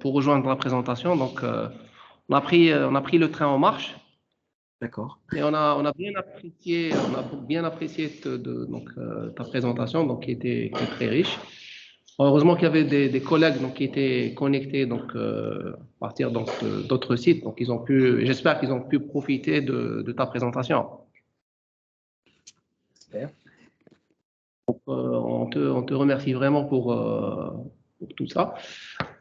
C: rejoindre la présentation, donc on a pris le train en marche.
A: D'accord.
C: Et on a bien apprécié donc, ta présentation, donc qui était très riche. Heureusement qu'il y avait des collègues donc, qui étaient connectés donc, à partir d'autres sites. Donc, j'espère qu'ils ont pu profiter de ta présentation.
A: Super.
C: Donc, on te remercie vraiment pour tout ça.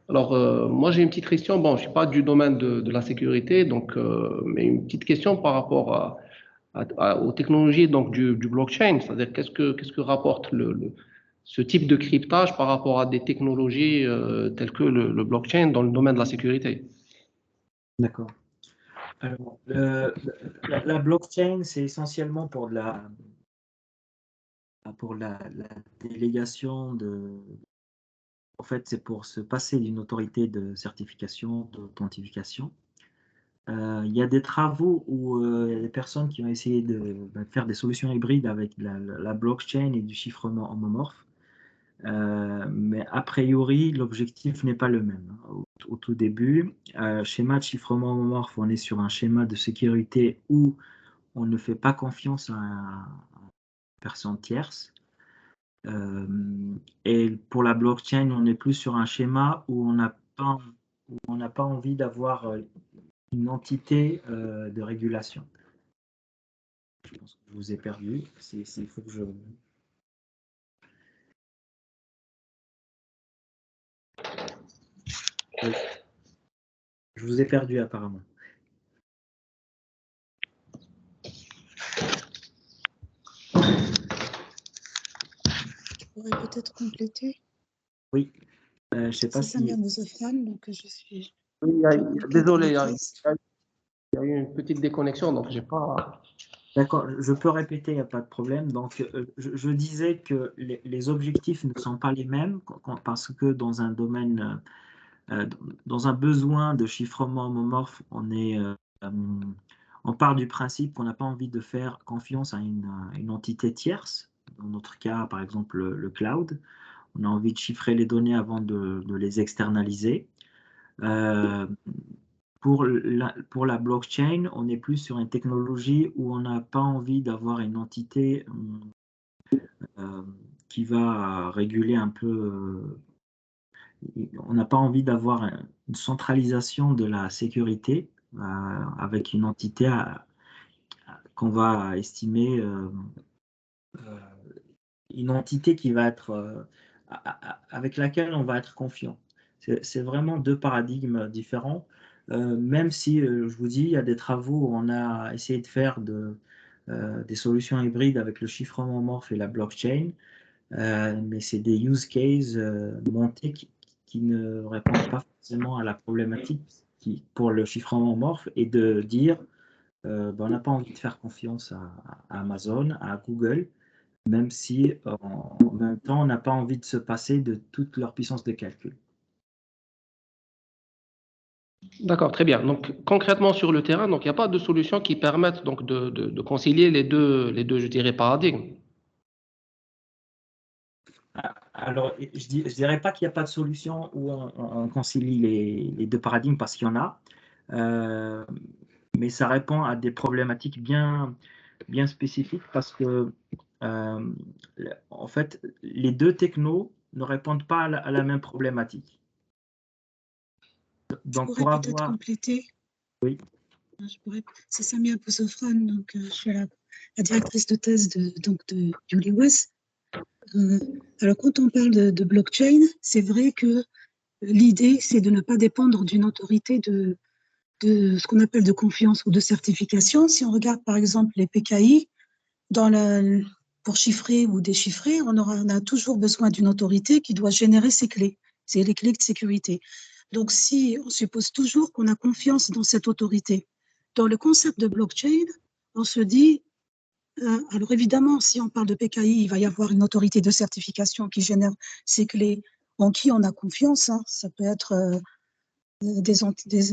C: Alors, moi, j'ai une petite question. Bon, je ne suis pas du domaine de la sécurité, donc, mais une petite question par rapport aux technologies donc, du blockchain. C'est-à-dire, qu'est-ce que rapporte ce type de cryptage par rapport à des technologies telles que le blockchain dans le domaine de la sécurité?
A: D'accord. Alors, la blockchain, c'est essentiellement pour la délégation de. En fait, c'est pour se passer d'une autorité de certification, d'authentification. Il y a des travaux où il y a des personnes qui ont essayé de faire des solutions hybrides avec la blockchain et du chiffrement homomorphe. Mais a priori, l'objectif n'est pas le même. Au tout début, schéma de chiffrement homomorphe, on est sur un schéma de sécurité où on ne fait pas confiance à une personne tierce. Et pour la blockchain, on est plus sur un schéma où on n'a pas envie d'avoir une entité de régulation. Je pense que je vous ai perdu. Il faut que je... Oui. Je vous ai perdu apparemment.
B: Je pourrais peut-être compléter.
A: Oui, je ne sais pas
B: C'est Samia
A: si...
B: Bouzafran, donc je suis...
C: Oui, désolé, il y a eu une petite déconnexion, donc j'ai pas...
A: D'accord, je peux répéter, il n'y a pas de problème. Donc, je disais que les objectifs ne sont pas les mêmes parce que dans un domaine, dans un besoin de chiffrement homomorphe, on part du principe qu'on n'a pas envie de faire confiance à une entité tierce. Dans notre cas, par exemple, le cloud. On a envie de chiffrer les données avant de les externaliser. Pour la blockchain, on est plus sur une technologie où on n'a pas envie d'avoir une entité qui va réguler un peu. On n'a pas envie d'avoir une centralisation de la sécurité avec une entité qu'on va estimer une entité qui va être avec laquelle on va être confiant. C'est vraiment deux paradigmes différents. Même si, je vous dis, il y a des travaux où on a essayé de faire des solutions hybrides avec le chiffrement morphe et la blockchain, mais c'est des use cases montés qui ne répondent pas forcément à la problématique pour le chiffrement morphe et de dire on n'a pas envie de faire confiance à Amazon, à Google, même si en même temps, on n'a pas envie de se passer de toute leur puissance de calcul.
C: D'accord, très bien. Donc, concrètement, sur le terrain, donc, il n'y a pas de solution qui permette donc, de concilier les deux, je dirais, paradigmes.
A: Alors, je dirais pas qu'il n'y a pas de solution où on concilie les deux paradigmes parce qu'il y en a, mais ça répond à des problématiques bien spécifiques parce que, en fait, les deux technos ne répondent pas à la même problématique.
B: Je
A: Donc,
B: pourrais
A: pour
B: peut-être
A: avoir...
B: compléter.
A: Oui.
B: C'est Samia Bouzafran, donc je suis la directrice de thèse de ULIWES. Alors, quand on parle de blockchain, c'est vrai que l'idée, c'est de ne pas dépendre d'une autorité de ce qu'on appelle de confiance ou de certification. Si on regarde par exemple les PKI, pour chiffrer ou déchiffrer, on a toujours besoin d'une autorité qui doit générer ces clés. C'est les clés de sécurité. Donc, si on suppose toujours qu'on a confiance dans cette autorité, dans le concept de blockchain, on se dit, alors évidemment, si on parle de PKI, il va y avoir une autorité de certification qui génère ces clés en qui on a confiance. Hein. Ça peut être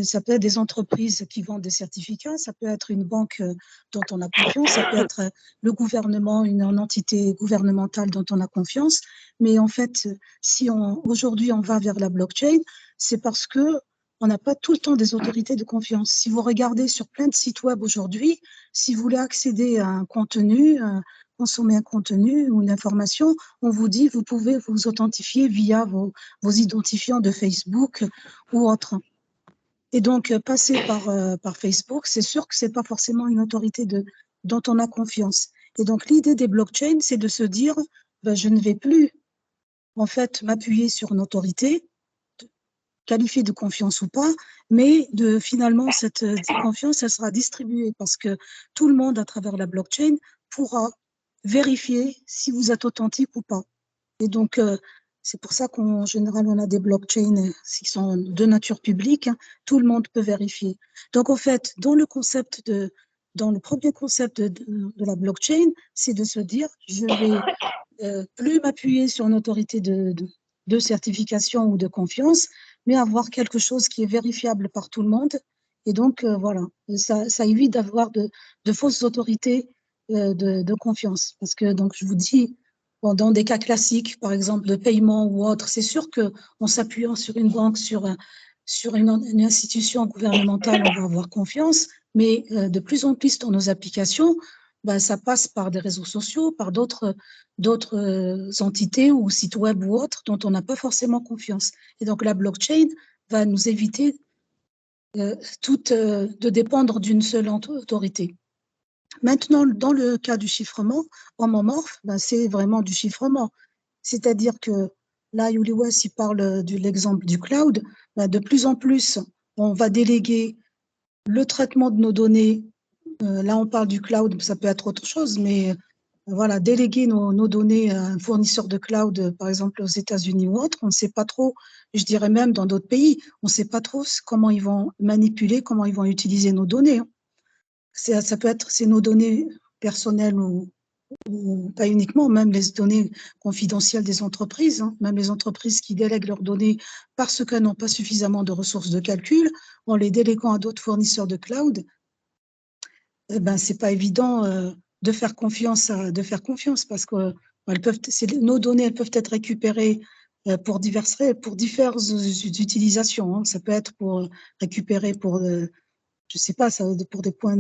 B: ça peut être des entreprises qui vendent des certificats, ça peut être une banque dont on a confiance, ça peut être le gouvernement, une entité gouvernementale dont on a confiance. Mais en fait, si aujourd'hui on va vers la blockchain, c'est parce que on n'a pas tout le temps des autorités de confiance. Si vous regardez sur plein de sites web aujourd'hui, si vous voulez accéder à un contenu, consommer un contenu ou une information, on vous dit vous pouvez vous authentifier via vos identifiants de Facebook ou autre. Et donc, passer par Facebook, c'est sûr que ce n'est pas forcément une autorité dont on a confiance. Et donc, l'idée des blockchains, c'est de se dire, ben, je ne vais plus en fait m'appuyer sur une autorité, qualifiée de confiance ou pas, mais finalement, cette confiance, elle sera distribuée parce que tout le monde, à travers la blockchain, pourra vérifier si vous êtes authentique ou pas. Et donc, c'est pour ça qu'en général, on a des blockchains qui sont de nature publique. Hein, tout le monde peut vérifier. Donc, en fait, dans le premier concept de la blockchain, c'est de se dire, je vais plus m'appuyer sur une autorité de certification ou de confiance, mais avoir quelque chose qui est vérifiable par tout le monde. Et donc, voilà, ça évite d'avoir de fausses autorités de confiance. Parce que, donc, je vous dis, bon, dans des cas classiques, par exemple de paiement ou autre, c'est sûr qu'en s'appuyant sur une banque, sur une institution gouvernementale, on va avoir confiance, mais de plus en plus dans nos applications, ben, ça passe par des réseaux sociaux, par d'autres entités ou sites web ou autres dont on n'a pas forcément confiance. Et donc la blockchain va nous éviter de dépendre d'une seule autorité. Maintenant, dans le cas du chiffrement homomorphe, ben, c'est vraiment du chiffrement. C'est-à-dire que là, Yuli West, il parle de l'exemple du cloud. Ben, de plus en plus, on va déléguer le traitement de nos données. Là, on parle du cloud, ça peut être autre chose, mais voilà, déléguer nos données à un fournisseur de cloud, par exemple aux États-Unis ou autre, on ne sait pas trop, je dirais même dans d'autres pays, on ne sait pas trop comment ils vont manipuler, comment ils vont utiliser nos données. Ça peut être c'est nos données personnelles ou pas uniquement, même les données confidentielles des entreprises, hein, même les entreprises qui délèguent leurs données parce qu'elles n'ont pas suffisamment de ressources de calcul, en les déléguant à d'autres fournisseurs de cloud, eh ben, c'est pas évident de faire confiance parce que nos données elles peuvent être récupérées pour diverses utilisations. Hein. Ça peut être pour récupérer pour je sais pas, ça, pour des points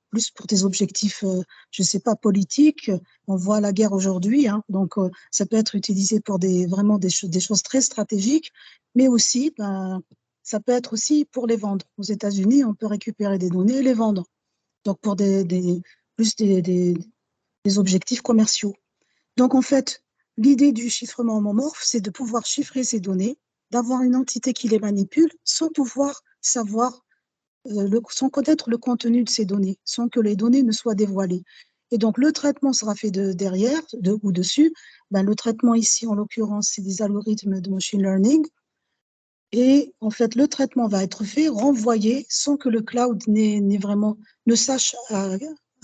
B: plus pour des objectifs, je sais pas, politiques. On voit la guerre aujourd'hui, hein, donc ça peut être utilisé pour vraiment des choses très stratégiques, mais aussi, ben, ça peut être aussi pour les vendre. Aux États-Unis, on peut récupérer des données et les vendre. Donc pour plus des objectifs commerciaux. Donc en fait, l'idée du chiffrement homomorphe, c'est de pouvoir chiffrer ces données, d'avoir une entité qui les manipule sans pouvoir savoir sans connaître le contenu de ces données, sans que les données ne soient dévoilées. Et donc, le traitement sera fait derrière ou dessus. Ben, le traitement ici, en l'occurrence, c'est des algorithmes de machine learning. Et en fait, le traitement va être fait, renvoyé, sans que le cloud ne sache à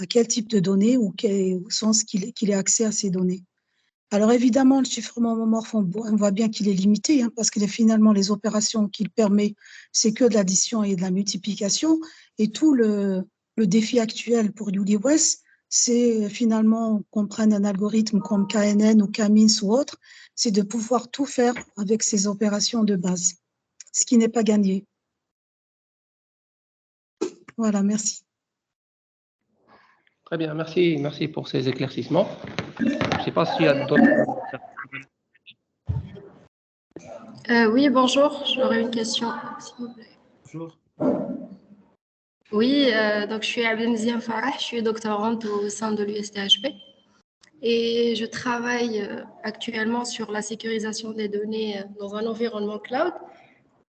B: quel type de données ou au sens qu'il ait accès à ces données. Alors évidemment, le chiffrement homomorphe, on voit bien qu'il est limité, hein, parce que finalement, les opérations qu'il permet, c'est que de l'addition et de la multiplication. Et tout le défi actuel pour Yuli West, c'est finalement qu'on prenne un algorithme comme KNN ou K-means ou autre, c'est de pouvoir tout faire avec ces opérations de base, ce qui n'est pas gagné. Voilà, merci.
C: Très bien, merci pour ces éclaircissements. Je ne sais pas s'il y a d'autres.
D: Oui, bonjour, j'aurais une question, s'il vous plaît.
A: Bonjour.
D: Oui, donc je suis Abdelmzian Farah, je suis doctorante au sein de l'USTHP et je travaille actuellement sur la sécurisation des données dans un environnement cloud,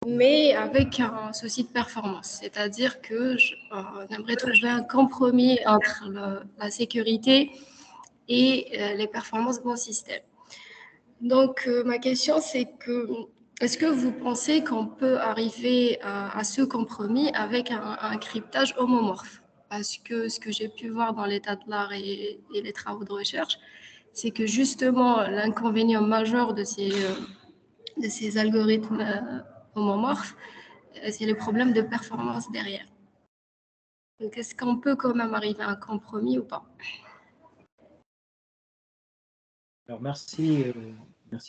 D: mais avec un souci de performance, c'est-à-dire que on aimerait trouver un compromis entre la sécurité et les performances de mon système. Donc, ma question, c'est que est-ce que vous pensez qu'on peut arriver à ce compromis avec un cryptage homomorphe? Parce que ce que j'ai pu voir dans l'état de l'art et les travaux de recherche, c'est que justement l'inconvénient majeur de ces algorithmes homomorphes, c'est le problème de performance derrière. Donc, est-ce qu'on peut quand même arriver à un compromis ou pas?
A: Alors, merci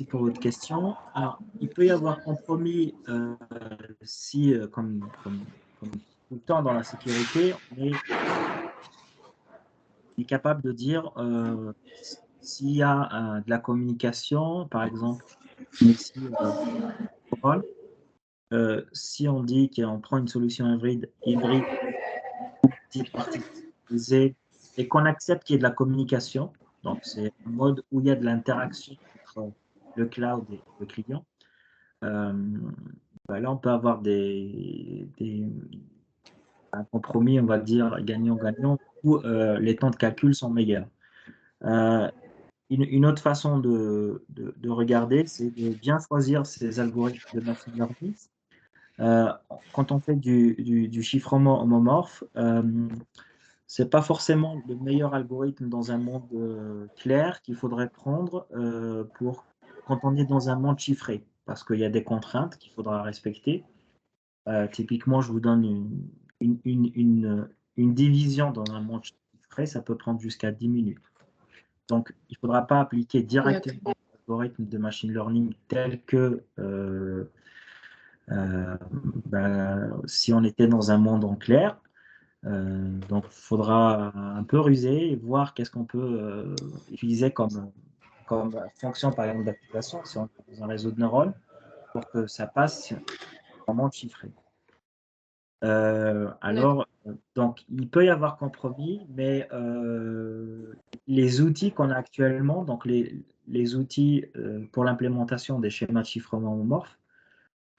A: pour votre question. Alors, il peut y avoir compromis si, comme tout le temps dans la sécurité, on est capable de dire s'il y a de la communication, par exemple, ici, si on dit qu'on prend une solution hybride particulier et qu'on accepte qu'il y ait de la communication, donc c'est un mode où il y a de l'interaction entre le cloud et le client, ben là on peut avoir un compromis, on va dire gagnant-gagnant, où les temps de calcul sont meilleurs. Une autre façon de regarder, c'est de bien choisir ces algorithmes de machine learning. Quand on fait du chiffrement homomorphe, c'est pas forcément le meilleur algorithme dans un monde clair qu'il faudrait prendre pour quand on est dans un monde chiffré, parce qu'il y a des contraintes qu'il faudra respecter. Typiquement, je vous donne une division dans un monde chiffré, ça peut prendre jusqu'à 10 minutes. Donc, il ne faudra pas appliquer directement l'algorithme de machine learning tel que si on était dans un monde en clair. Donc, il faudra un peu ruser et voir qu'est-ce qu'on peut utiliser comme fonction, par exemple, d'activation, si on est dans un réseau de neurones, pour que ça passe en monde chiffré. Alors, donc, il peut y avoir compromis, mais les outils qu'on a actuellement, donc les outils pour l'implémentation des schémas de chiffrement homomorphes,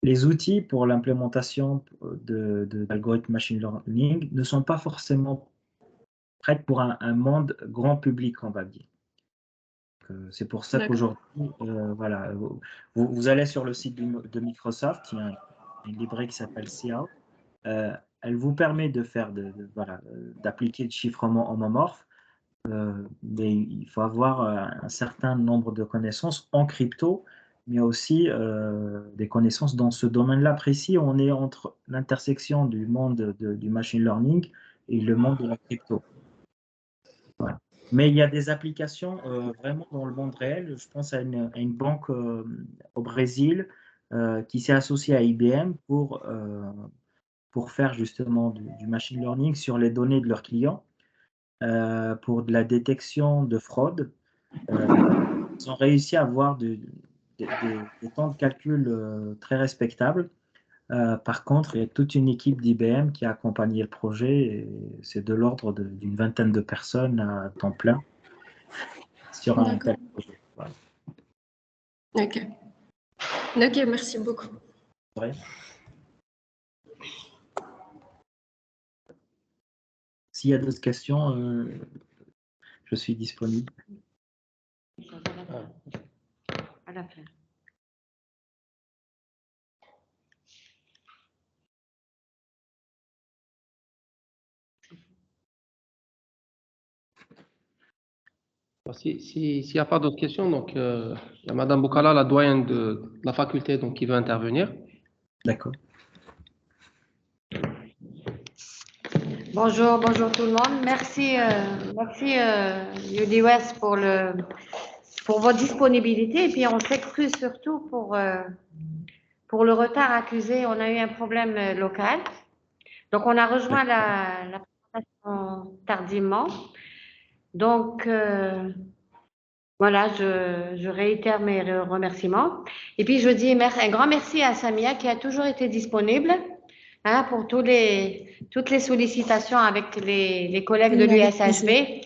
A: les outils pour l'implémentation d'algorithmes machine learning ne sont pas forcément prêts pour un monde grand public, on va dire. C'est pour ça qu'aujourd'hui, voilà, vous allez sur le site de Microsoft, il y a une librairie qui s'appelle CIAO. Elle vous permet de faire voilà, d'appliquer le chiffrement homomorphe, mais il faut avoir un certain nombre de connaissances en crypto, mais aussi des connaissances dans ce domaine-là précis. On est entre l'intersection du monde du machine learning et le monde de la crypto. Voilà. Mais il y a des applications vraiment dans le monde réel. Je pense à une banque au Brésil qui s'est associée à IBM pour faire justement du machine learning sur les données de leurs clients, pour de la détection de fraude. Ils ont réussi à avoir des temps de calcul très respectables. Par contre, il y a toute une équipe d'IBM qui a accompagné le projet, et c'est de l'ordre d'une vingtaine de personnes à temps plein sur un tel projet. Voilà.
D: Ok. Ok, merci beaucoup.
A: Ouais. S'il y a d'autres questions, je suis disponible.
E: À la fin.
C: S'il n'y a pas d'autres questions, donc il y a Madame Boukala, la doyenne de la faculté, donc, qui veut intervenir.
A: D'accord.
E: Bonjour, bonjour tout le monde. Merci, UD West pour votre disponibilité. Et puis on s'excuse surtout pour le retard accusé. On a eu un problème local. Donc on a rejoint la présentation tardivement. Donc voilà, je réitère mes remerciements. Et puis je dis un grand merci à Samia qui a toujours été disponible. Pour toutes les sollicitations avec les collègues de l'USHB.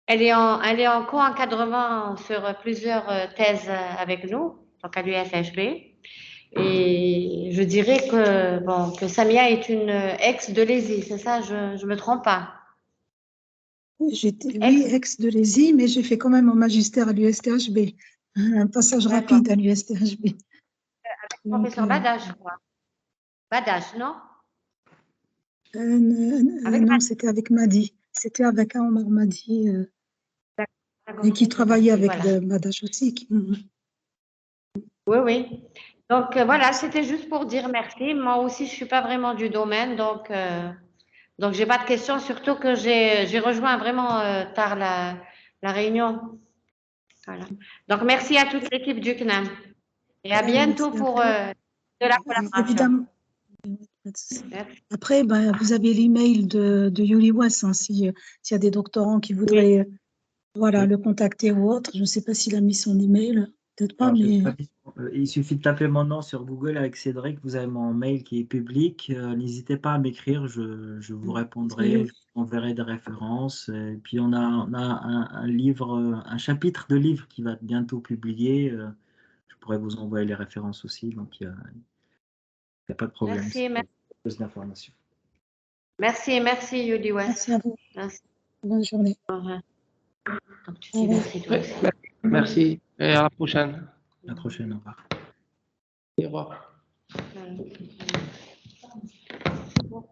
E: Elle est en co-encadrement sur plusieurs thèses avec nous, donc à l'USHB. Et je dirais que Samia est une ex de l'ESI, c'est ça, je ne me trompe pas?
B: Oui, ex de l'ESI, mais j'ai fait quand même un magistère à l'USTHB. Un passage rapide à l'USTHB.
E: Professeur Badache, je crois. Badache, non?
B: Non, c'était avec Madi. C'était avec Omar Madi, et qui travaillait avec Badache aussi.
E: Oui, oui. Donc voilà, c'était juste pour dire merci. Moi aussi, je ne suis pas vraiment du domaine, donc je n'ai pas de questions, surtout que j'ai rejoint vraiment tard la réunion. Voilà. Donc merci à toute l'équipe du CNAM et à bientôt pour de la collaboration.
B: Évidemment. Après, vous avez l'email de Yuli West, hein, s'il y a des doctorants qui voudraient le contacter ou autre. Je ne sais pas s'il a mis son email, peut-être pas, mais...
A: Il suffit de taper mon nom sur Google avec Cédric, vous avez mon mail qui est public. N'hésitez pas à m'écrire, je vous répondrai, je vous enverrai des références. Et puis on a un livre, un chapitre de livre qui va être bientôt publié. Je pourrais vous envoyer les références aussi, donc il n'y a pas de problème.
E: Merci, merci.
A: Plus d'informations.
E: Merci, Yuli West.
B: Merci à vous.
E: Merci.
B: Bonne journée.
E: Au revoir. Donc, tu dis merci, toi aussi.
C: Merci et à la prochaine.
A: À la prochaine, au revoir.
C: Au revoir.
E: Voilà.